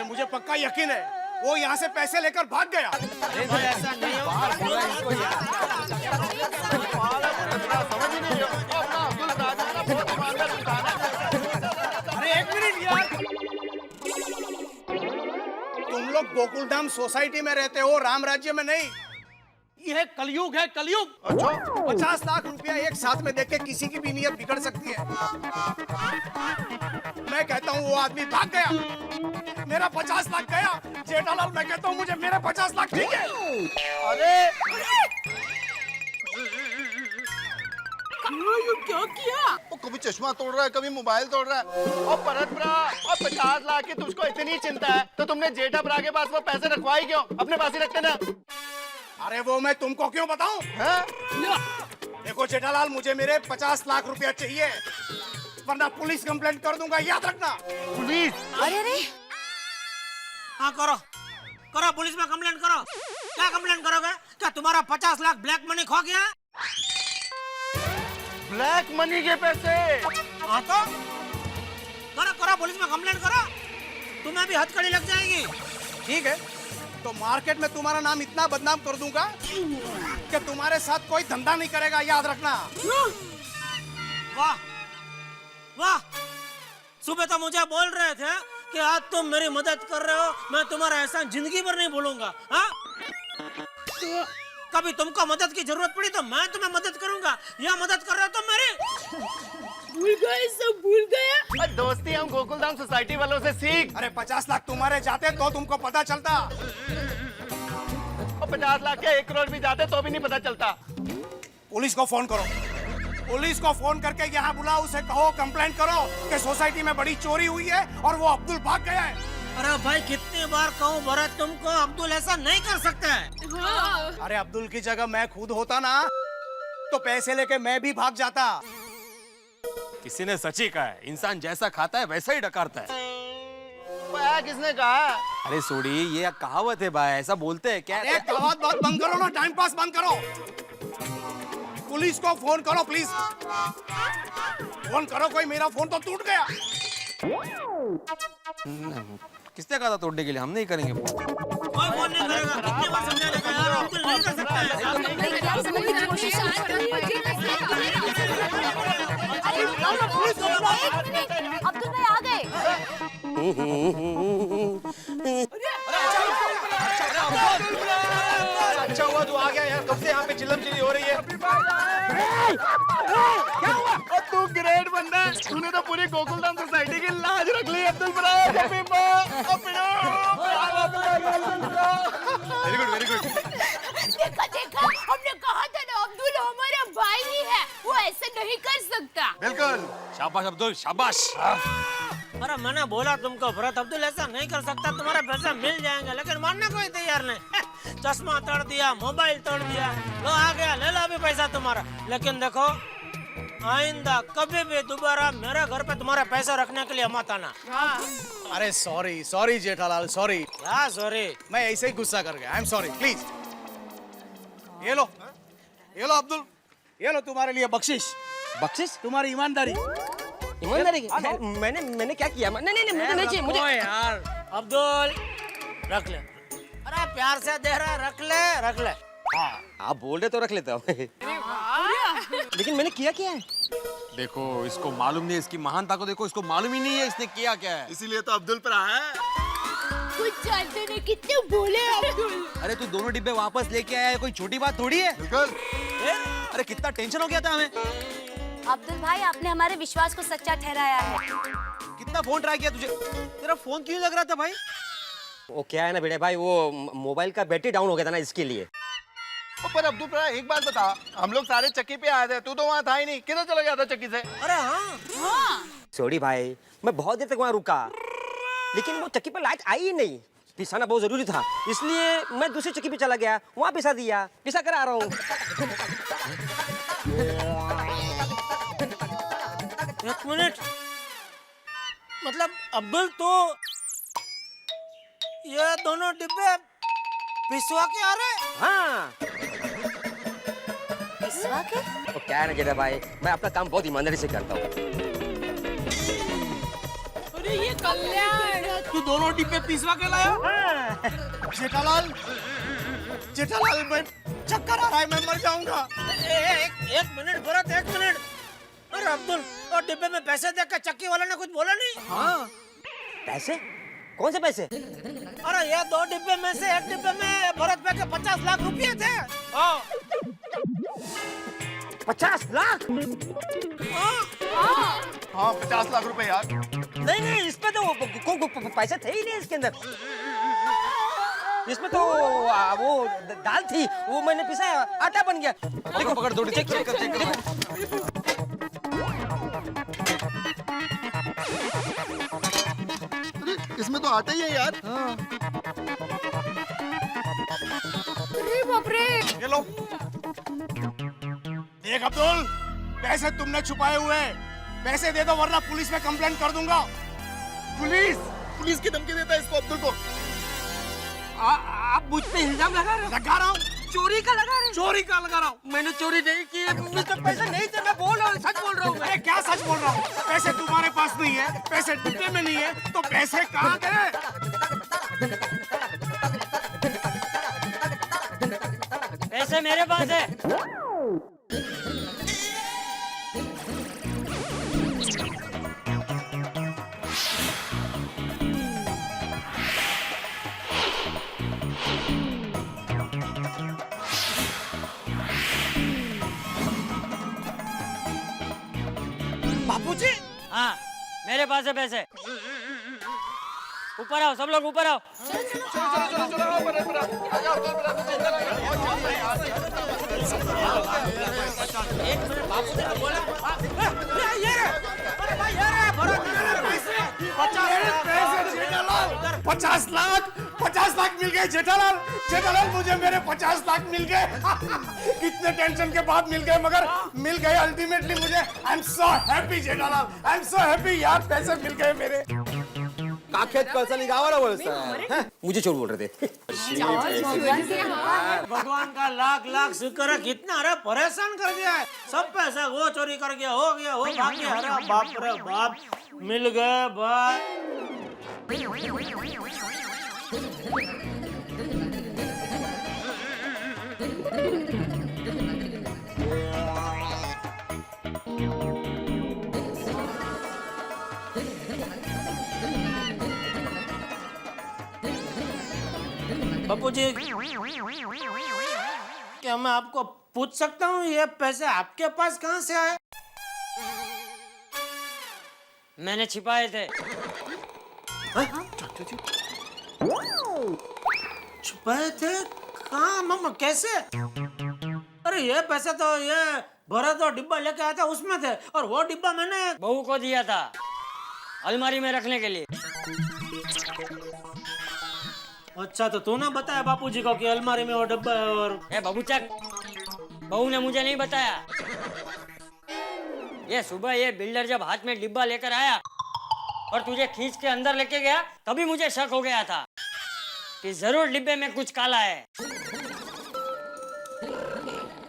[SPEAKER 4] मुझे पक्का यकीन है वो यहाँ से पैसे लेकर भाग गया।
[SPEAKER 2] ऐसा नहीं
[SPEAKER 4] अरे एक मिनट यार, तुम लोग गोकुलधाम सोसाइटी में रहते हो, राम राज्य में नहीं। यह कलयुग है, कलयुग। अच्छा, 50 लाख रुपया एक साथ में देके किसी की भी नीयत बिगड़ सकती है। मैं कहता हूँ वो आदमी भाग गया, मेरा 50 लाख गया। जेठालाल, मैं कहता हूँ मुझे मेरा 50 लाख चाहिए।
[SPEAKER 8] अरे
[SPEAKER 9] क्या किया?
[SPEAKER 8] वो कभी चश्मा तोड़ रहा है, कभी मोबाइल तोड़ रहा है। और परत ब्रा, और 50 लाख की तुझको इतनी चिंता है तो तुमने जेठा ब्रा के पास वो पैसे रखवाई क्यों? अपने पास ही रखते ना।
[SPEAKER 4] अरे वो मैं तुमको क्यों बताऊं? देखो जेठालाल, मुझे मेरे 50 लाख रुपया चाहिए, वरना पुलिस कंप्लेंट कर दूंगा, याद रखना।
[SPEAKER 8] पुलिस?
[SPEAKER 10] अरे
[SPEAKER 2] हाँ, करो पुलिस में कंप्लेंट करो। क्या कंप्लेंट करोगे? क्या तुम्हारा 50 लाख ब्लैक मनी खो गया?
[SPEAKER 8] ब्लैक मनी के पैसे?
[SPEAKER 2] हाँ तो करो पुलिस में कंप्लेंट करो, तुम्हें भी हथकड़ी लग जाएगी।
[SPEAKER 4] ठीक है, तो मार्केट में तुम्हारा नाम इतना बदनाम कर दूंगा कि तुम्हारे साथ कोई धंधा नहीं करेगा, याद रखना।
[SPEAKER 2] वाह वाह, सुबह तो मुझे बोल रहे थे कि आज तुम मेरी मदद कर रहे हो, मैं तुम्हारा एहसान जिंदगी भर नहीं भूलूंगा। हाँ, कभी तुमको मदद की जरूरत पड़ी तो मैं तुम्हें मदद करूंगा, या मदद कर रहे हो तुम मेरी?
[SPEAKER 9] भूल गए, सब भूल गए।
[SPEAKER 8] दोस्ती हम गोकुलधाम सोसाइटी वालों से सीख।
[SPEAKER 4] अरे 50 लाख तुम्हारे जाते तो तुमको पता चलता।
[SPEAKER 8] और 50 लाख के 1 करोड़ भी जाते तो भी नहीं पता चलता।
[SPEAKER 4] पुलिस को फोन करो, पुलिस को फोन करके यहाँ बुलाओ, उसे कहो कंप्लेंट करो कि सोसाइटी में बड़ी चोरी हुई है और वो अब्दुल भाग गया है।
[SPEAKER 2] अरे भाई, कितनी बार कहूँ भरत तुमको, अब्दुल ऐसा नहीं कर सकता है।
[SPEAKER 9] हाँ।
[SPEAKER 4] अरे अब्दुल की जगह मैं खुद होता ना तो पैसे लेके मैं भी भाग जाता।
[SPEAKER 3] किसी ने सच ही कहा है, इंसान जैसा खाता है वैसा ही डकारता है।
[SPEAKER 8] किसने कहा?
[SPEAKER 3] अरे सोडी, ये कहावत है भाई, ऐसा बोलते हैं क्या?
[SPEAKER 4] अरे कहावत बात बंद करो ना, टाइम पास बंद करो। पुलिस को फोन करो प्लीज, फोन करो। कोई मेरा फोन तो टूट गया।
[SPEAKER 3] किसने कहा था तोड़ने के लिए? हम नहीं करेंगे फोन।
[SPEAKER 2] कोई फोन नहीं करेगा, कितनी बार समझाने का यार, अब्दुल नहीं कर सकता है।
[SPEAKER 7] अच्छा हुआ तू आ गया यार, कब से यहाँ पे चिल्लम चिल्ली हो रही है।
[SPEAKER 5] क्या हुआ? और तू ग्रेट बंदा है, तूने तो पूरी गोकुलधाम सोसाइटी की लाज रख ली Abdul Baraj.
[SPEAKER 7] Very good very good.
[SPEAKER 9] देखा देखा, हमने कहा था ना अब्दुल हमारा भाई ही है, वो ऐसे नहीं कर सकता।
[SPEAKER 7] बिल्कुल, शाबाश अब्दुल शाबाश।
[SPEAKER 2] अरे मैंने बोला तुमको भरत अब्दुल ऐसा नहीं कर सकता, तुम्हारे पैसे मिल जाएंगे, लेकिन मानने कोई तैयार नहीं। चश्मा तोड़ दिया, मोबाइल तोड़ दिया, लो आ गया, ले लो अभी पैसा तुम्हारा। लेकिन देखो आइंदा कभी भी दोबारा मेरे घर पे तुम्हारे पैसे रखने के लिए मत आना।
[SPEAKER 4] अरे सॉरी सॉरी जेठालाल, सॉरी।
[SPEAKER 2] क्या सॉरी?
[SPEAKER 4] मैं ऐसे ही गुस्सा कर गया, आई एम सॉरी, प्लीज। ये लो अब्दुल, ये लो तुम्हारे लिए बख्शिश।
[SPEAKER 12] बख्शिश?
[SPEAKER 4] तुम्हारी ईमानदारी।
[SPEAKER 12] ईमानदारी? मैंने क्या किया? नहीं नहीं मुझे नहीं चाहिए, मुझे
[SPEAKER 2] यार अब्दुल रख ले। अरे प्यार से दे रहा, रख ले।
[SPEAKER 12] आप बोल रहे तो रख लेता हूँ। लेकिन मैंने किया क्या है?
[SPEAKER 7] देखो इसको मालूम नहीं, इसकी महानता को देखो, इसको मालूम ही नहीं है इसने किया क्या है। इसीलिए तो अब्दुल पर आया है।
[SPEAKER 9] कुछ जानते नहीं, कितने बोले अब्दुल।
[SPEAKER 12] अरे तू दोनों डिब्बे वापस लेके आया है, कोई छोटी बात थोड़ी है।
[SPEAKER 7] बिल्कुल।
[SPEAKER 12] अरे कितना टेंशन हो गया था हमें।
[SPEAKER 11] अब्दुल भाई, आपने हमारे विश्वास को सच्चा ठहराया है।
[SPEAKER 12] कितना फोन ट्राई किया तुझे, तेरा फोन क्यों लग रहा था भाई? वो क्या है ना बेटे भाई, वो मोबाइल का बैटरी डाउन हो गया था ना, इसके लिए।
[SPEAKER 8] पर अब्दुल बरा एक बात बता, हम लोग सारे चक्की पे आए थे, तू तो वहाँ था ही नहीं, किधर चला गया था चक्की से?
[SPEAKER 2] अरे हाँ
[SPEAKER 12] सॉरी भाई, मैं बहुत देर तक वहाँ रुका, लेकिन वो चक्की पर लाइट आई ही नहीं। पिसाना बहुत जरूरी था, इसलिए मैं दूसरी चक्की पे चला गया, वहाँ पिसा दिया, पिसा कर आ रहा हूँ।
[SPEAKER 2] एक मिनट, मतलब अब्दुल तो ये दोनों डिब्बे पिसवा के आ रहे?
[SPEAKER 12] हाँ।
[SPEAKER 11] पिसवा के?
[SPEAKER 12] तो क्या है ना जेठा भाई, मैं अपना काम बहुत ईमानदारी से करता हूँ।
[SPEAKER 9] अरे ये कल्याण,
[SPEAKER 4] तू दोनों डिब्बे पिसवा के लाया? जेठालाल, मैं चक्कर आ रहा है, मैं मर जाऊंगा।
[SPEAKER 2] एक मिनट भरत, एक मिनट। अरे अब्दुल, और डिब्बे में पैसे देकर चक्की वाले ने कुछ बोला नहीं?
[SPEAKER 12] हाँ। पैसे? कौन से पैसे?
[SPEAKER 2] अरे ये दो डिब्बे में से एक डिब्बे में भरत भाई के 50 लाख रुपए थे।
[SPEAKER 12] 50 लाख?
[SPEAKER 8] हाँ 50 लाख रुपए यार।
[SPEAKER 12] नहीं, इसमें तो पैसे थे ही नहीं इसके अंदर। इसमें तो वो दाल थी, वो मैंने पिसाया, आटा बन गया। देखो पकड़ दो, चेक कर, देखो।
[SPEAKER 8] इसमें तो आटा ही है यार।
[SPEAKER 10] अरे बाप रे।
[SPEAKER 4] ये लो, देख अब्दुल, पैसे तुमने छुपाए हुए, पैसे दे दो वरना पुलिस में कंप्लेंट कर दूंगा।
[SPEAKER 8] पुलिस की धमकी देता है इसको अब्दुल को।
[SPEAKER 5] आप मुझ पे इल्जाम लगा रहे हो?
[SPEAKER 4] लगा रहा हूँ।
[SPEAKER 5] चोरी का लगा रहे हो?
[SPEAKER 4] चोरी का लगा रहा हूँ।
[SPEAKER 5] मैंने चोरी नहीं की है, मुझे पैसे नहीं थे, मैं बोल रहा हूँ, सच बोल रहा हूँ।
[SPEAKER 4] अरे क्या सच बोल रहा हूँ? पैसे तुम्हारे पास नहीं है, पैसे डिब्बे में नहीं है, तो पैसे कहाँ गए?
[SPEAKER 6] पैसे मेरे पास है।
[SPEAKER 2] बापूजी,
[SPEAKER 6] हाँ मेरे पास है पैसे। ऊपर आओ सब लोग, ऊपर आओ।
[SPEAKER 2] एक मिनट, बापूजी ने बोला। ये रे, अरे भाई ये रे, भरत पैसे
[SPEAKER 4] 50 लाख मिल गए जेठालाल। मुझे मेरे 50 लाख मिल गए। कितने टेंशन के बाद मिल गए, मगर मिल गए अल्टीमेटली मुझे। I am so happy Jethalal, I am so happy यार, पैसे मिल गए मेरे।
[SPEAKER 7] काखेत पैसा निकाला बोलता है।
[SPEAKER 12] मुझे चोर बोल रहे थे।
[SPEAKER 2] भगवान का लाख लाख शुक्र है, कितना अरे परेशान कर दिया है। सब पैसा वो चोरी कर गया, हो गया, वो भाग गया। अरे बाप रे बाप, मिल गए बाप। बापूजी, क्या मैं आपको पूछ सकता हूँ ये पैसे आपके पास कहाँ से आए?
[SPEAKER 6] मैंने छिपाए थे।
[SPEAKER 2] छुपाए थे? कहाँ मामा, कैसे? अरे ये पैसे तो ये भरत और डिब्बा लेके आया था उसमें थे, और वो डिब्बा मैंने
[SPEAKER 6] बहू को दिया था अलमारी में रखने के लिए।
[SPEAKER 2] अच्छा, तो तूने बताया बापूजी को कि अलमारी में वो डिब्बा है? और
[SPEAKER 6] ए बबूचक, बहू ने मुझे नहीं बताया। ये सुबह ये बिल्डर जब हाथ में डिब्बा लेकर आया और तुझे खींच के अंदर लेके गया, तभी मुझे शक हो गया था कि जरूर डिब्बे में कुछ काला है।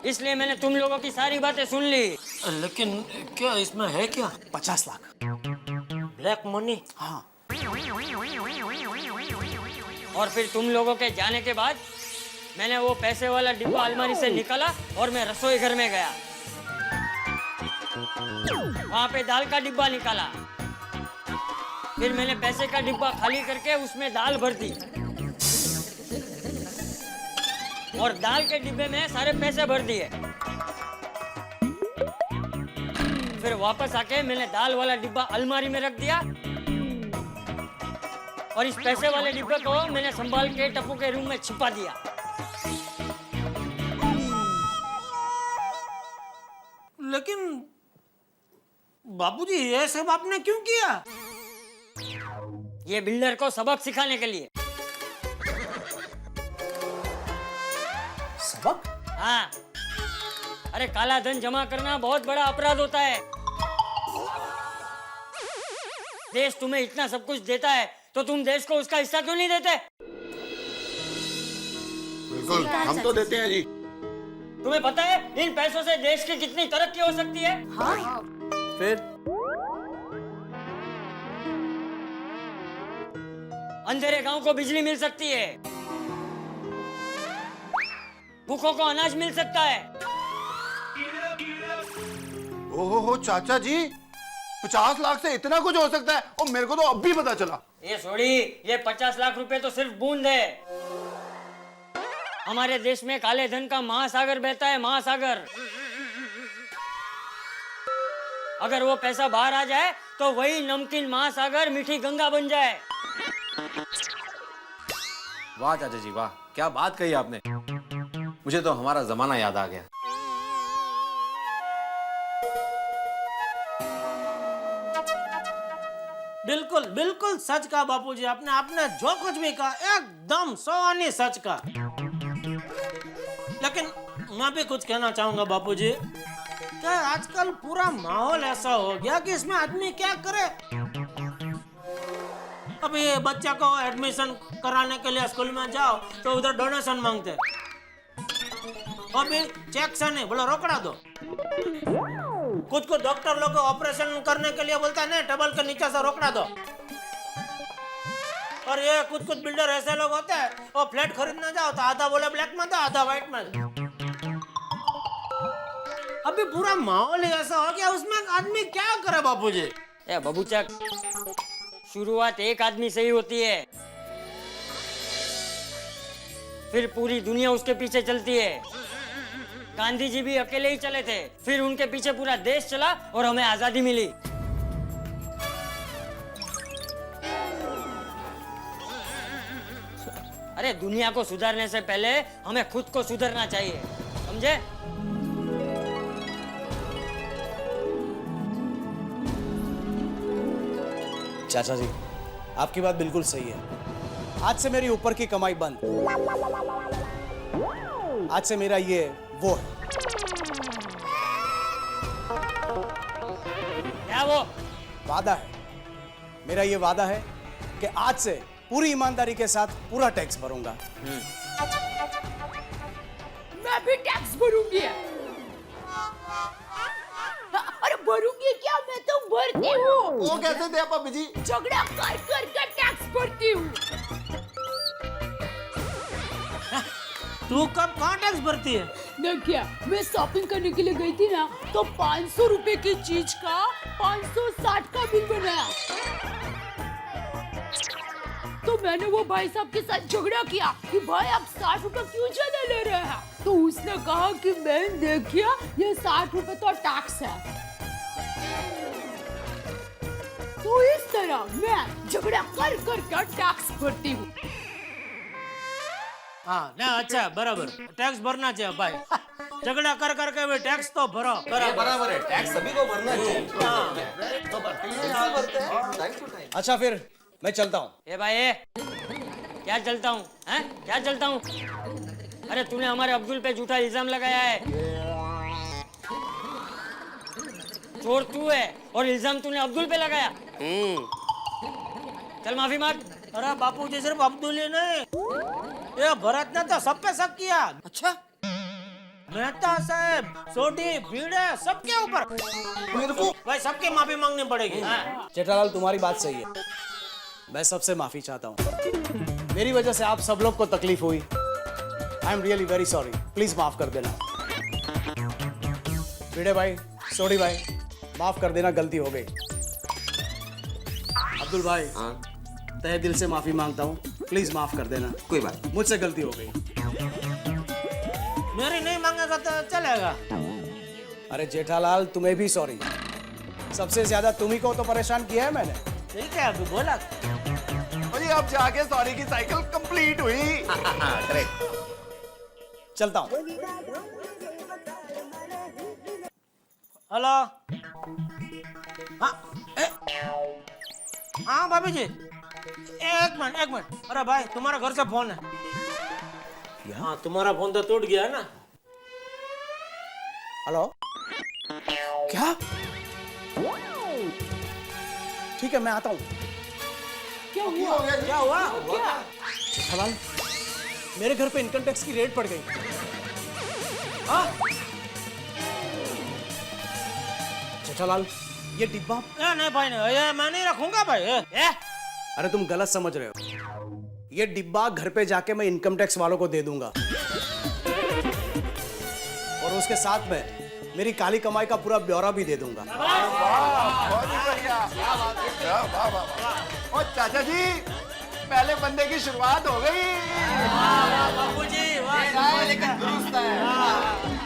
[SPEAKER 6] इसलिए मैंने तुम लोगों की सारी बातें सुन ली।
[SPEAKER 2] लेकिन क्या इसमें है क्या?
[SPEAKER 4] 50 लाख।
[SPEAKER 2] Black money?
[SPEAKER 4] हाँ।
[SPEAKER 6] और फिर तुम लोगों के जाने के बाद मैंने वो पैसे वाला डिब्बा अलमारी से निकाला और मैं रसोई घर में गया। वहां पे दाल का डिब्बा निकाला। फिर मैंने पैसे का डिब्बा खाली करके उसमें दाल भर दी और दाल के डिब्बे में सारे पैसे भर दिए। फिर वापस आके मैंने दाल वाला डिब्बा अलमारी में रख दिया और इस पैसे वाले डिब्बे को मैंने संभाल के टप्पू के रूम में छिपा दिया।
[SPEAKER 2] लेकिन बापूजी, ये सब आपने क्यों किया?
[SPEAKER 6] ये बिल्डर को सबक सिखाने के लिए।
[SPEAKER 4] सबक?
[SPEAKER 6] हाँ, अरे काला धन जमा करना बहुत बड़ा अपराध होता है। देश तुम्हें इतना सब कुछ देता है तो तुम देश को उसका हिस्सा क्यों नहीं देते?
[SPEAKER 8] बिल्कुल, हम तो देते हैं जी।
[SPEAKER 6] तुम्हें पता है इन पैसों से देश की कितनी तरक्की हो सकती है?
[SPEAKER 3] हाँ। फिर
[SPEAKER 6] अंधेरे गांव को बिजली मिल सकती है, भूखों को अनाज मिल सकता है।
[SPEAKER 8] ओहो चाचा जी, 50 लाख से इतना कुछ हो सकता है और मेरे को तो अब भी पता चला।
[SPEAKER 6] ये छोड़ी, ये 50 लाख रुपए तो सिर्फ बूंद है। हमारे देश में काले धन का महासागर बहता है, महासागर। अगर वो पैसा बाहर आ जाए तो वही नमकीन महासागर मीठी गंगा बन जाए।
[SPEAKER 3] वाह चाचा जी वाह, क्या बात कही आपने। मुझे तो हमारा जमाना याद आ गया।
[SPEAKER 2] बिल्कुल बिल्कुल सच कहा बापूजी आपने। आपने जो कुछ भी कहा एकदम सोनी सच कहा। लेकिन मैं भी कुछ कहना चाहूंगा बापूजी कि आजकल पूरा माहौल ऐसा हो गया कि इसमें आदमी क्या करे। अभी बच्चा को एडमिशन कराने के लिए स्कूल में जाओ तो उधर डोनेशन मांगते, अभी चेक से नहीं, बोलो रोकड़ा दो। कुछ को डॉक्टर लोग ऑपरेशन करने के लिए बोलता है नहीं, टेबल के नीचे से रोकड़ा दो। और ये कुछ बिल्डर ऐसे लोग होते हैं, वो फ्लैट खरीदने जाओ तो आधा बोले ब्लैक में दो, आधा व्हाइट में दो। अभी पूरा माहौल ही ऐसा हो गया, उसमें आदमी क्या करे बापूजी?
[SPEAKER 6] ए बबूचक, शुरुआत एक आदमी से ही होती है, फिर पूरी दुनिया उसके पीछे चलती है। गांधी जी भी अकेले ही चले थे, फिर उनके पीछे पूरा देश चला और हमें आजादी मिली। अरे दुनिया को सुधारने से पहले हमें खुद को सुधरना चाहिए, समझे?
[SPEAKER 4] चाचा जी, आपकी बात बिल्कुल सही है। आज से मेरी ऊपर की कमाई बंद। आज से मेरा ये वो है।
[SPEAKER 6] क्या वो?
[SPEAKER 4] वादा है, मेरा ये वादा है कि आज से पूरी ईमानदारी के साथ पूरा टैक्स भरूंगा।
[SPEAKER 9] मैं भी टैक्स भरूंगी। अरे भरूंगी क्या, मैं तो भरती हूँ।
[SPEAKER 8] वो कैसे दे पापा जी?
[SPEAKER 9] झगड़ा कर कर के टैक्स भरती हूँ।
[SPEAKER 2] तू कब कहाँ टैक्स भरती है?
[SPEAKER 9] देखिए, मैं शॉपिंग करने के लिए गई थी ना, तो 500 रुपए की चीज का 560 का बिल बनाया। तो मैंने वो भाई साहब के साथ झगड़ा किया कि भाई आप 60 रुपए क्यों ज्यादा ले रहे हैं। तो उसने कहा कि बहन देखिए ये 60 रुपए तो टैक्स है। तो इस तरह मैं झगड़ा कर कर टैक्स भरती हूँ।
[SPEAKER 2] हाँ ना अच्छा बराबर टैक्स भरना चाहिए भाई। झगड़ा कर करके भी टैक्स तो भरो
[SPEAKER 7] बराबर है, टैक्स सभी को भरना चाहिए। तो भरते हैं।
[SPEAKER 6] अच्छा फिर मैं चलता हूँ। ए भाई ए, क्या चलता हूँ? हैं? क्या चलता हूँ? अरे तूने हमारे अब्दुल पे झूठा इल्जाम लगाया है। चोर तू है और इल्जाम तूने अब्दुल पे लगाया। चल माफी मांग।
[SPEAKER 2] अरे बापू जी सिर्फ अब्दुल ही नहीं, ये भरत ने तो सब पे शक किया।
[SPEAKER 7] अच्छा
[SPEAKER 2] मेहता साहब, सोडी, भीड़े, सबके ऊपर।
[SPEAKER 7] मेरे को
[SPEAKER 2] भाई सबकी माफी मांगनी पड़ेगी।
[SPEAKER 13] जेठालाल तुम्हारी बात सही है, मैं सबसे माफी चाहता हूँ। मेरी वजह से आप सब लोग को तकलीफ हुई। I am really very sorry, please माफ कर देना। भिड़े भाई, सोडी भाई, माफ कर देना, गलती हो गई। अब्दुल भाई, तहे दिल से माफी मांगता हूँ, प्लीज माफ कर देना।
[SPEAKER 12] कोई बात
[SPEAKER 13] मुझसे गलती हो गई।
[SPEAKER 2] मेरी नहीं मांगेगा तो चलेगा।
[SPEAKER 13] अरे जेठालाल तुम्हें भी सॉरी, सबसे ज्यादा तुम्ही को तो परेशान किया है मैंने।
[SPEAKER 2] ठीक है अभी बोला।
[SPEAKER 7] भाई अब जाके सॉरी की साइकिल कंप्लीट हुई। करेक्ट।
[SPEAKER 13] चलता हूँ।
[SPEAKER 2] हेलो। हाँ हाँ भाभी जी, एक मिनट। अरे भाई तुम्हारा घर से फोन है। हाँ तुम्हारा फोन तो टूट गया है ना।
[SPEAKER 13] हेलो, क्या? ठीक है मैं आता हूँ।
[SPEAKER 9] क्या हुआ?
[SPEAKER 2] क्या हुआ?
[SPEAKER 13] जेठालाल, मेरे घर पे इनकम टैक्स की रेड पड़ गई। हाँ? जेठालाल, ये डिब्बा।
[SPEAKER 2] नहीं भाई नहीं, ये मैं नहीं रखूंगा भाई।
[SPEAKER 13] अरे तुम गलत समझ रहे हो। ये डिब्बा घर पे जाके मैं इनकम टैक्स वालों को दे दूंगा, और उसके साथ में मेरी काली कमाई का पूरा ब्यौरा भी दे दूंगा।
[SPEAKER 7] बहुत ही बढ़िया। वाह वाह वाह। और चाचा जी, पहले बंदे की शुरुआत हो गई।
[SPEAKER 2] बापू जी वाह।
[SPEAKER 7] लेकिन दुरुस्त है।